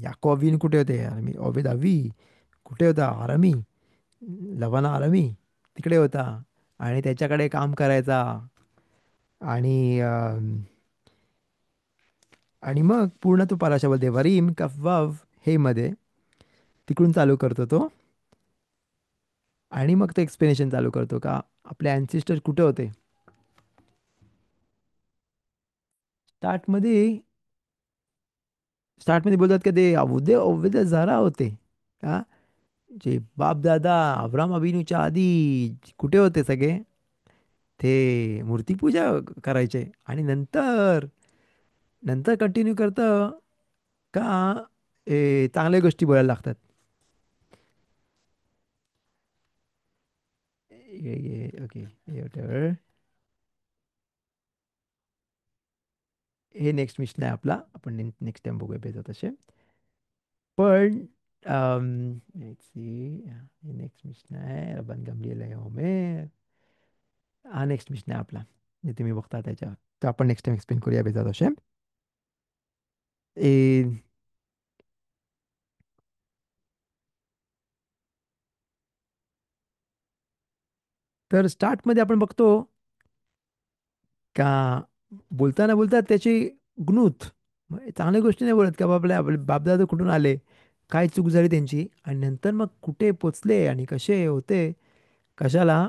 याकोबीन कुठे होते, आरामी ओबेदावी कुठे होता, आरामी लवाना आरामी तिकडे होता. आणि त्याच्याकडे काम करायचा. आणि आणि मग पूर्ण तो पाराशामध्ये वरीम कफवाव हे मध्ये तिकडून चालू करतो तो. आणि मग तो एक्सप्लेनेशन चालू करतो का आपले अँसिस्टर कुठे होते. स्टार्टमध्ये स्टार्टमध्ये बोलतात का ते अवधे अवधे जरा होते का, जे बाप दादा अब्राम अभिनूच्या आधी कुठे होते सगळे, ते मूर्तीपूजा करायचे. आणि नंतर नंतर कंटिन्यू करतं का चांगल्या गोष्टी बोलायला लागतात. ओके, हे नेक्स्ट मिशन आहे आपला, आपण नेक्स्ट टाइम बघूया बेजा तसे. पण नेक्स्ट मिशन आहे रबन गमलील ओमेर. हा नेक्स्ट मिशन आहे आपला, जे तुम्ही बघता त्याच्यावर. तर आपण नेक्स्ट टाइम एक्सप्लेन करूया बेजा तसे. ए, तर स्टार्टमध्ये आपण बघतो का बोलताना बोलतात त्याची ग्नुथ, चांगल्या गोष्टी नाही बोलत का आपले बापदादा कुठून आले, काय चूक झाली त्यांची, आणि नंतर मग कुठे पोचले आणि कसे होते, कशाला.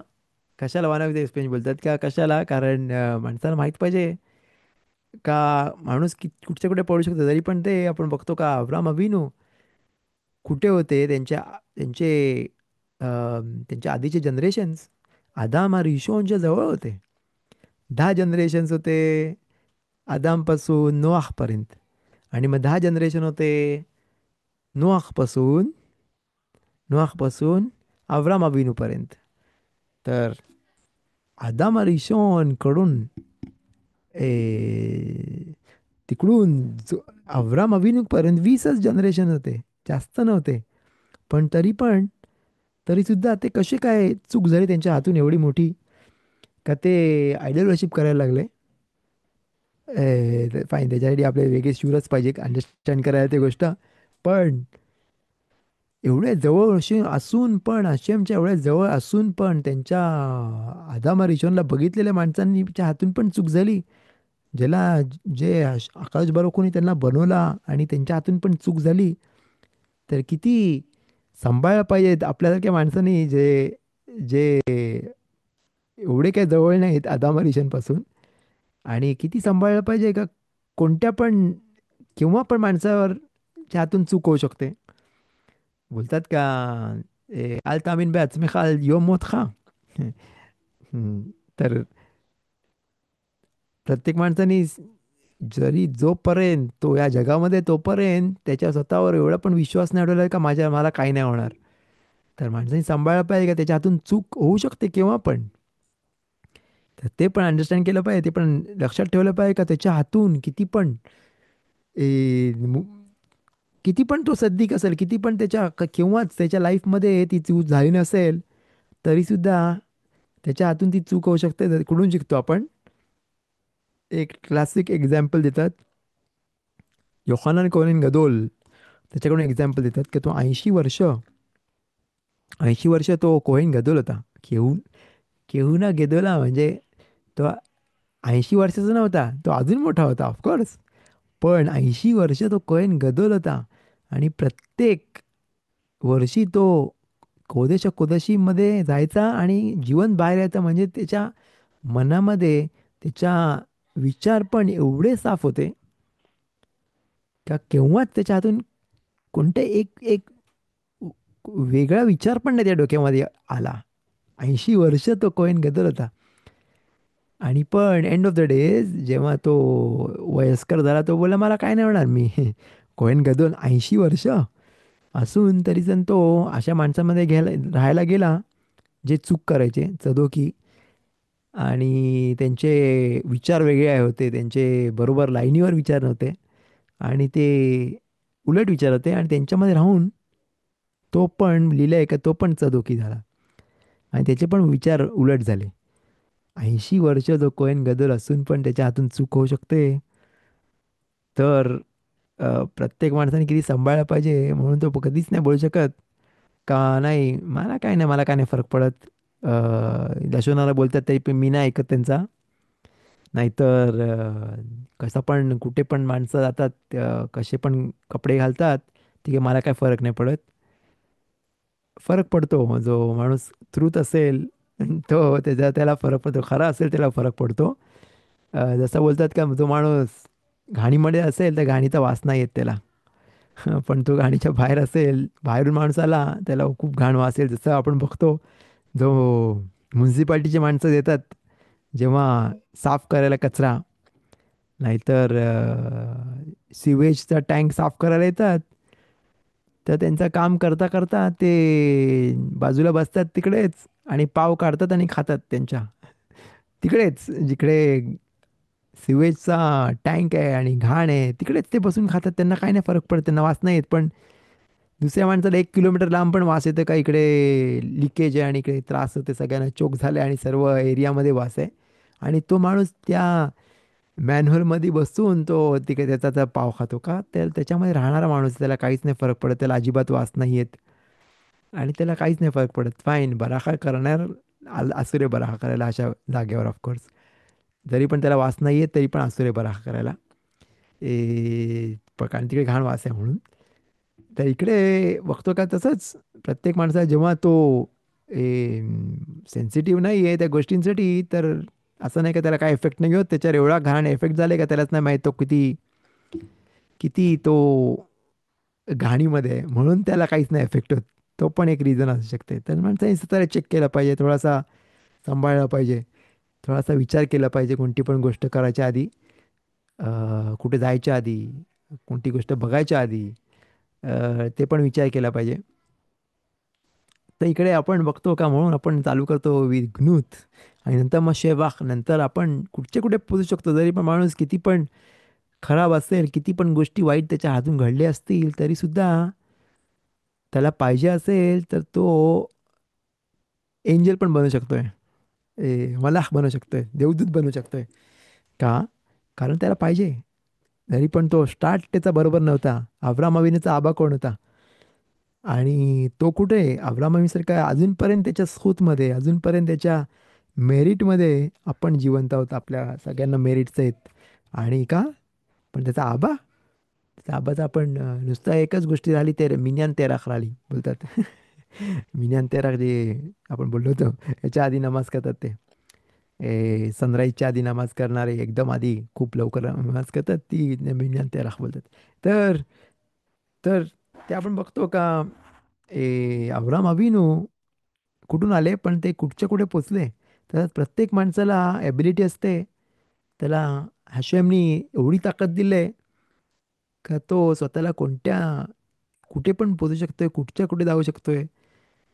कशाला वन ऑफ द एक्सपेरियन्स बोलतात का, कशाला? कारण माणसाला माहीत पाहिजे का माणूस कुठच्या कुठे पडू शकतो. तरी पण ते आपण बघतो का अब्राम अविनू कुठे होते, त्यांचे त्यांच्या आधीचे जनरेशन्स आदाम रिशोनच्या जवळ होते. 10 जनरेशन्स होते आदामपासून नोआहपर्यंत. आणि मग 10 जनरेशन होते नोआहपासून नोआहपासून अव्राम अविनूपर्यंत. तर आदाम रिशोन कडून तिकडून अव्राम अविनूपर्यंत 20च जनरेशन होते, जास्त नव्हते. पण तरी सुद्धा ते कसे काय चूक झाली त्यांच्या हातून एवढी मोठी, का ते आयडल वर्शिप करायला लागले. फाईन, त्याच्यासाठी आपले वेगळे शूरच पाहिजे अंडरस्टँड करायला ते गोष्ट. पण एवढे जवळ असून पण, आशेमच्या एवढ्या जवळ असून पण त्यांच्या आदामा रिशोनला बघितलेल्या माणसांनी च्या हातून पण चूक झाली. ज्याला जे आकाश बारोखून त्यांना बनवला आणि त्यांच्या हातून पण चूक झाली. तर किती सांभाळलं पाहिजेत आपल्यासारख्या माणसांनी, जे जे एवढे काही जवळ नाहीत आदाम रिशनपासून. आणि किती सांभाळलं पाहिजे का कोणत्या पण केव्हा पण माणसावर च्या हातून चूक होऊ शकते. बोलतात का अल तामीन बे अचमेख अल योम मोत खा. तर प्रत्येक माणसाने जरी जोपर्यंत तो या जगामध्ये तोपर्यंत त्याच्या स्वतःवर एवढा पण विश्वास नाही ठेवला का मला काही नाही होणार. तर माणसाने सांभाळलं पाहिजे का त्याच्या हातून चूक होऊ शकते केव्हा पण. तर ते पण अंडरस्टँड केलं पाहिजे, ते पण लक्षात ठेवलं पाहिजे का त्याच्या हातून ए, मु- किती पण तो सद्दिक असेल, किती पण केव्हाच त्याच्या लाईफमध्ये ती चूक झाली नसेल, तरी सुद्धा त्याच्या हातून ती चूक होऊ शकते. तर कुठून शिकतो आपण? एक क्लासिक एक्झाम्पल देतात योहानन कोहेन गदोल. त्याच्याकडून एक्झाम्पल देतात की तो 80 वर्ष तो कोहेन गदोल होता. केहून केहूना गेदोला म्हणजे तो 80 वर्षाचा नव्हता, तो अजून मोठा होता ऑफकोर्स. पण 80 वर्ष तो कोहेन गदोल होता. आणि प्रत्येक वर्षी तो कोदेशा कोदशीमध्ये जायचा आणि जीवन बाहेर यायचं. म्हणजे त्याच्या मनामध्ये त्याच्या विचार पण एवढे साफ होते का केव्हाच त्याच्या हातून कोणते एक एक वेगळा विचार पण नाही त्या डोक्यामध्ये आला. 80 वर्ष तो कोहेन गदर होता. आणि पण एंड ऑफ द डेज जेव्हा तो वयस्कर झाला, तो बोला मला काय नाही होणार, मी कोहेन गदोल. 80 वर्ष असून तरी पण तो अशा माणसामध्ये राहायला गेला जे चूक करायचे चदोकी. आणि त्यांचे विचार वेगळे होते, त्यांचे बरोबर लाईनीवर विचार नव्हते. आणि ते उलट विचार होते. आणि त्यांच्यामध्ये राहून तो पण लिहिलंय का तो पण चदोकी झाला आणि त्याचे पण विचार उलट झाले. 80 वर्ष जो कोहेन गदर असून पण त्याच्या हातून चूक होऊ शकते. तर प्रत्येक माणसाने किती सांभाळलं पाहिजे. म्हणून तो कधीच नाही बोलू शकत का नाही मला काय नाही फरक पडत. लशोनाला बोलतात तरी पण मी नाही ऐकत त्यांचा. नाहीतर कसं पण कुठे पण माणसं जातात, कसे पण कपडे घालतात, ठीक आहे मला काय फरक नाही पडत. फरक पडतो. जो माणूस ट्रूथ असेल तो त्याला फरक पडतो, खरा असेल त्याला फरक पडतो. जसं बोलतात का जो माणूस घाणीमध्ये असेल तर घाणीचा वास नाही येत त्याला. पण तो घाणीच्या बाहेर असेल, बाहेरून माणूस आला त्याला खूप घाण वास येईल. जसं आपण बघतो जो म्युन्सिपाल्टीचे माणसं येतात जेव्हा साफ करायला कचरा, नाहीतर सिवेजचा टँक साफ करायला येतात, तर त्यांचं काम करता करता ते बाजूला बसतात तिकडेच आणि पाव काढतात आणि खातात त्यांच्या तिकडेच, जिकडे सिवेजचा टँक आहे आणि घाण आहे तिकडेच ते बसून खातात. त्यांना काही नाही फरक पडत, त्यांना वास नाही येत. पण दुसऱ्या माणसाला 1 किलोमीटर लांब पण वास येतं का इकडे लिकेज आहे आणि इकडे त्रास होते, सगळ्यांना चोक झाले आणि सर्व एरियामध्ये वास आहे. आणि तो माणूस त्या मॅनहोलमध्ये बसून तो तिकडे त्याचा पाव खातो का? त्याच्यामध्ये राहणारा माणूस, त्याला काहीच नाही फरक पडत, त्याला अजिबात वास नाही येत आणि त्याला काहीच नाही फरक पडत. फाईन, बराखा करणार असुरे बराखा करायला अशा जागेवर ऑफकोर्स. जरी पण त्याला वास नाही येत तरी पण असुरे बराखा करायला. कारण तिकडे घाण वास आहे म्हणून. तर इकडे बघतो का तसंच प्रत्येक माणसा जेव्हा तो सेन्सिटिव्ह नाही आहे त्या गोष्टींसाठी, तर असं नाही का त्याला काय इफेक्ट नाही होत, त्याच्यावर एवढा घाण इफेक्ट झाले का त्यालाच नाही माहीत तो किती किती तो घाणीमध्ये आहे, म्हणून त्याला काहीच नाही इफेक्ट होत. तो पण एक रिझन असू शकते. तर माणसाने स्वतःला चेक केलं पाहिजे, थोडासा सांभाळला पाहिजे, थोडासा विचार केला पाहिजे कोणती पण गोष्ट करायच्या आधी, कुठे जायच्या आधी, कोणती गोष्ट बघायच्या आधी, ते पण विचार केला पाहिजे. तर इकडे आपण बघतो का, म्हणून आपण चालू करतो विघ्नुत, आणि नंतर मग शेवाक, नंतर आपण कुठचे कुठे पोचू शकतो. जरी पण माणूस किती पण खराब असेल, किती पण गोष्टी वाईट त्याच्या हातून घडल्या असतील, तरी सुद्धा त्याला पाहिजे असेल तर तो एंजल पण बनू शकतोय, मलाख बनू शकतोय, देवदूत बनू शकतोय. का? कारण त्याला पाहिजे. जरी पण तो स्टार्ट त्याचा बरोबर नव्हता. अब्राहम अविनेचा आबा कोण होता? आणि तो कुठे आहे? अब्राहम अविनेसारखा अजूनपर्यंत त्याच्या सूतमध्ये, अजूनपर्यंत त्याच्या मेरिटमध्ये आपण जिवंत आहोत. आपल्या सगळ्यांना मेरिट्स आहेत. आणि का? पण त्याचा आबा, त्याचा आबाचा आपण नुसता एकच गोष्टी राहिली, ते मिन्यान तेराख राहिली बोलतात. मिन्यान तेराख जे आपण बोललो होतो, याच्या आधी नमाज करतात ते. सनराईजच्या आधी नमाज करणारे, एकदम आधी खूप लवकर नमाज करतात, ती मिन्यान तेराख बोलतात. तर तर ते आपण बघतो का, अब्राम अविनू कुठून आले, पण ते कुठच्या कुठे पोचले. तर प्रत्येक माणसाला एबिलिटी असते. त्याला हशेमनी एवढी ताकद दिली का तो स्वतःला कुठे पण पोचू शकतोय, कुठच्या कुठे जाऊ शकतोय.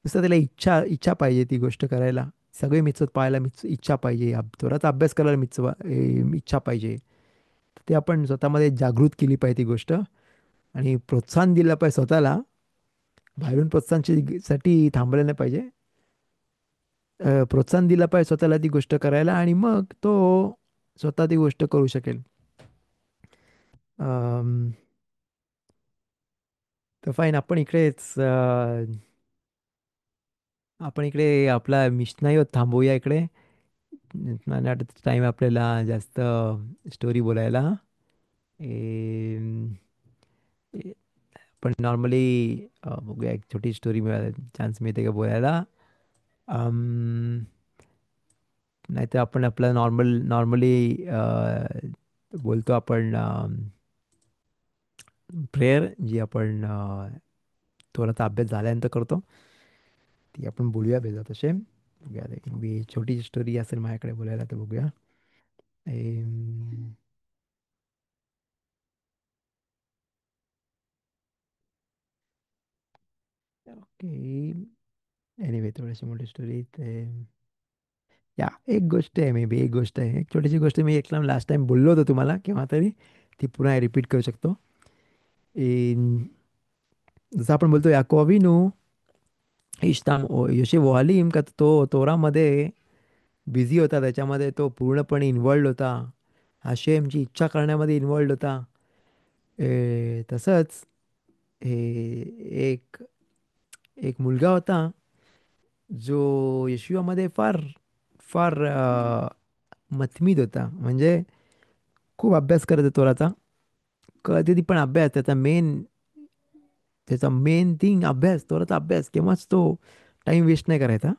नुसतं त्याला इच्छा इच्छा पाहिजे ती गोष्ट करायला. सगळे मिtzvot पाहायला इच्छा पाहिजे, थोडासा अभ्यास करायला इच्छा पाहिजे. ते आपण स्वतःमध्ये जागृत केली पाहिजे ती गोष्ट, आणि प्रोत्साहन दिलं पाहिजे स्वतःला. बाहेरून प्रोत्साहनाची साठी थांबलं नाही पाहिजे. प्रोत्साहन दिलं पाहिजे स्वतःला ती गोष्ट करायला, आणि मग तो स्वतः ती गोष्ट करू शकेल. अम, तर फाईन, आपण इकडे आपला मिशनाईवर थांबवूया इकडे. नाही वाटत टाईम आपल्याला जास्त स्टोरी बोलायला. एम, ए- पण नॉर्मली बघूया, एक छोटी स्टोरी मिळाली, चान्स मिळते का बोलायला. अम, नाहीतर आपण आपलं नॉर्मली बोलतो आपण प्रेयर, जी आपण थोडासा अभ्यास झाल्यानंतर करतो, ती आपण बोलूया बेजा तसे. बघूया, मी छोटी स्टोरी असेल माझ्याकडे बोलायला, तर बघूया. M, okay. एनिवे, थोडीशी मोठी स्टोरी ते, या एक गोष्ट आहे, मे बी एक गोष्ट आहे, एक छोटीशी गोष्ट मी एकदम लास्ट टाइम बोललो होतो तुम्हाला केव्हा तरी, ती पुन्हा रिपीट करू शकतो. इन- जसं आपण बोलतो याकू अविनू इष्टाम योशे वहालीम का, तो तोरामध्ये बिझी होता, त्याच्यामध्ये तो पूर्णपणे इन्वॉल्ड होता, हाशेमची इच्छा करण्यामध्ये इन्वॉल्ड होता. तसंच हे एक एक मुलगा होता जो येशूमध्ये फार फार मतमीद होता. म्हणजे खूप अभ्यास करत होता तोराचा, कधी पण अभ्यास, त्याचा मेन थिंग अभ्यास, तोराचा अभ्यास. केव्हाच तो टाइम वेस्ट नाही करायचा.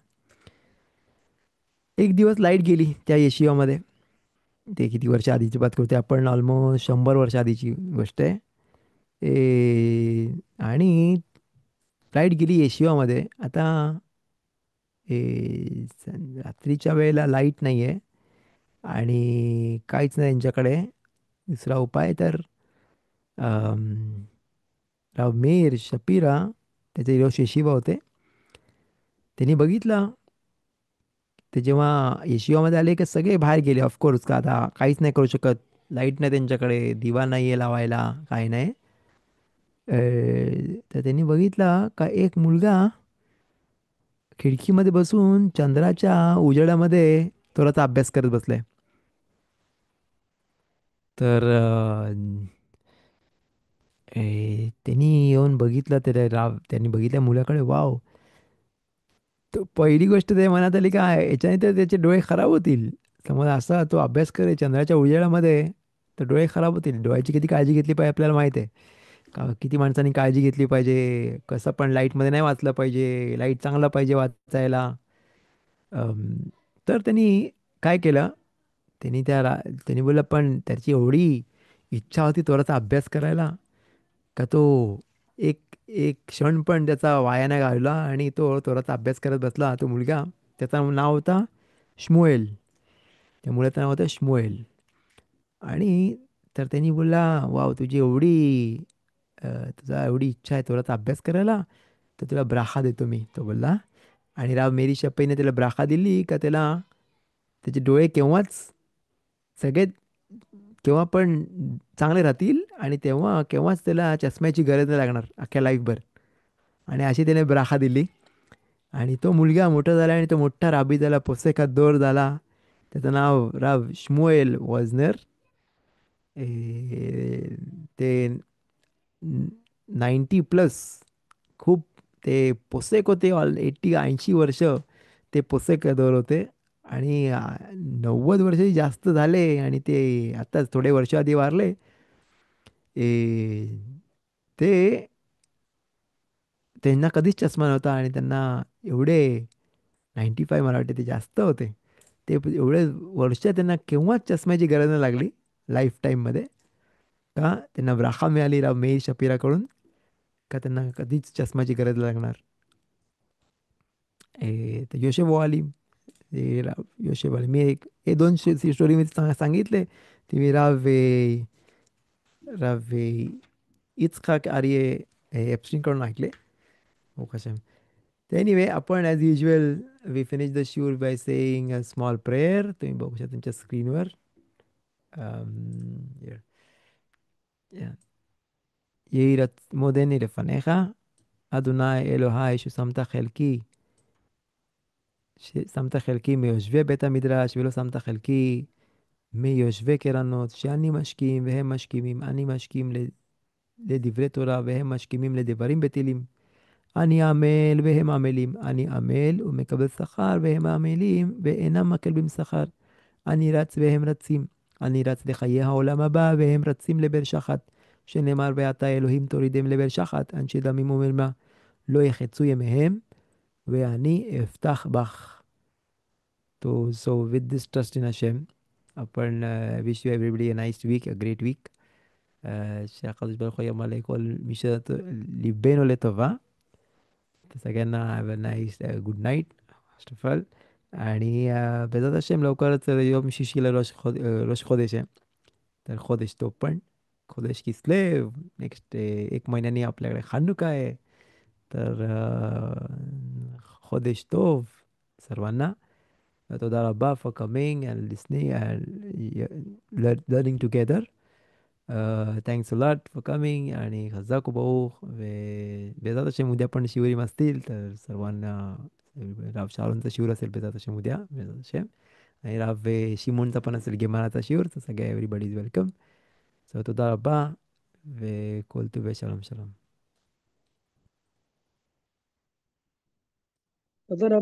एक दिवस लाईट गेली त्या येशियामध्ये. ते किती वर्ष आधीची बात करते आपण, ऑलमोस्ट 100 वर्ष आधीची गोष्ट आहे. आणि लाईट गेली येशियामध्ये. आता रात्रीच्या वेळेला लाईट नाही आहे, आणि काहीच नाही त्यांच्याकडे. दुसरा उपाय तर अम, राव मेर शपिरा, त्याचे रोश येशिवा होते, त्यांनी बघितलं. ते जेव्हा येशिवामध्ये आले की सगळे बाहेर गेले, ऑफकोर्स, का आता काहीच नाही करू शकत. लाईट नाही त्यांच्याकडे, दिवा नाही आहे लावायला, काही नाही. तर त्यांनी बघितलं का एक मुलगा खिडकीमध्ये बसून चंद्राच्या उजेडामध्ये थोडासा अभ्यास करत बसलाय. तर त्यांनी येऊन बघितलं, त्यांनी बघितल्या मुलाकडे. वाव! तो पहिली गोष्ट ते मनात आली, काय याच्याने तर त्याचे डोळे खराब होतील. समज असा तो अभ्यास करे चंद्राच्या उजेडामध्ये, तर डोळे खराब होतील. डोळ्याची किती काळजी घेतली पाहिजे आपल्याला माहिती आहे. किती माणसांनी काळजी घेतली पाहिजे, कसं पण लाईटमध्ये नाही वाचलं पाहिजे, लाईट चांगला पाहिजे वाचायला. अम, तर त्यांनी काय केलं, त्यांनी बोललं पण त्याची एवढी इच्छा होती त्वराचा अभ्यास करायला, का तो एक एक क्षण पण त्याचा वाया नाही घालवला आणि तो त्वराचा अभ्यास करत बसला तो मुलगा. त्याचं नाव होता श्मुएल. त्या मुलाचं नाव होतं श्मुएल. आणि तर त्यांनी बोलला, वाव तुझी एवढी अ, तुझा एवढी इच्छा आहे त्वराचा अभ्यास करायला, तर तुला ब्राखा देतो मी, तो बोलला. आणि राव मेरी शप्पईने त्याला ब्राखा दिली का त्याला त्याचे डोळे केव्हाच सगळे केव्हा पण चांगले राहतील आणि तेव्हा केव्हाच त्याला चष्म्याची गरज नाही लागणार अख्ख्या लाईफभर. आणि अशी त्याने ब्राखा दिली. आणि तो मुलगा मोठा झाला आणि तो मोठा राबी झाला, पोसेखात झाला. त्याचं नाव राव श्मुएल वॉझनर. ते 90 प्लस खूप ते पोसेक होते. 80-80 वर्ष ते पोसेक दौर होते. आणि 90 वर्षही जास्त झाले आणि ते आत्ताच थोडे वर्ष आधी वारले. ए, ते त्यांना कधीच चष्मा नव्हता आणि त्यांना एवढे 95 मला वाटते ते जास्त होते. ते एवढे वर्ष त्यांना केव्हाच चष्म्याची गरज नाही लागली लाईफ टाईममध्ये. का त्यांना ब्राखा मिळाली राव मेर शपिराकडून, का त्यांना कधीच चष्माची गरज लागणार. तर योशेफ आली. योशेफ आली. मी एक हे दोन स्टोरी मी सांगितले. ती मी राव इचकाक आर्ये एप्स्टिनकडून ऐकले. हो कशा. एनिवे आपण as usual we finish the show by saying a small prayer. तुम्ही बघू शकता तुमच्या स्क्रीनवर. יהי מודני לפניך, אדוני אלוהי ששמת חלקי, ששמת חלקי מיושבי בית המדרש ולא שמת חלקי מיושבי קרנות, שאני משכים והם משכימים, אני משכים לדברי תורה והם משכימים לדברים בטלים. אני עמל והם עמלים, אני עמל ומקבל שכר והם עמלים ואינם מקבלים שכר. אני רץ והם רצים, אני רץ לחיי העולם הבא והם רצים לבאר שחת, שנאמר ועתה אלוהים תורידם לבאר שחת, אנשי דמים ומרמה לא יחצו ימיהם ואני אפתח בך. So with this trust in Hashem, आपण wish you everybody a nice week, a great week. שהקדוש ברוך הוא יאמר לכל מי שליבנו לטובה. तर सगळ्यांना have a nice good night first of all. आणि בעזרת השם लवकरच יום שישי לראש חודש आहे. तर חודש טוב पण, חודש כסלו, नेक्स्ट एक महिन्यानी आपल्याकडे खानुका आहे. तर חודש טוב सर्वांना. תודה רבה for coming and listening and learning together. Thanks a lot for coming आणि खजाक भाऊ. बेजात असे उद्या पण शिवरीम असतील तर सर्वांना राव शाळूंचा शिवर असेल बेजात असे उद्या बेजात असे. आणि राव शिमोनचा पण असेल गेमाराचा शिवर, तर सगळ्या एव्हरीबडी इज वेलकम. सो तोदा रब्बा कोल तुबे शलम शलम.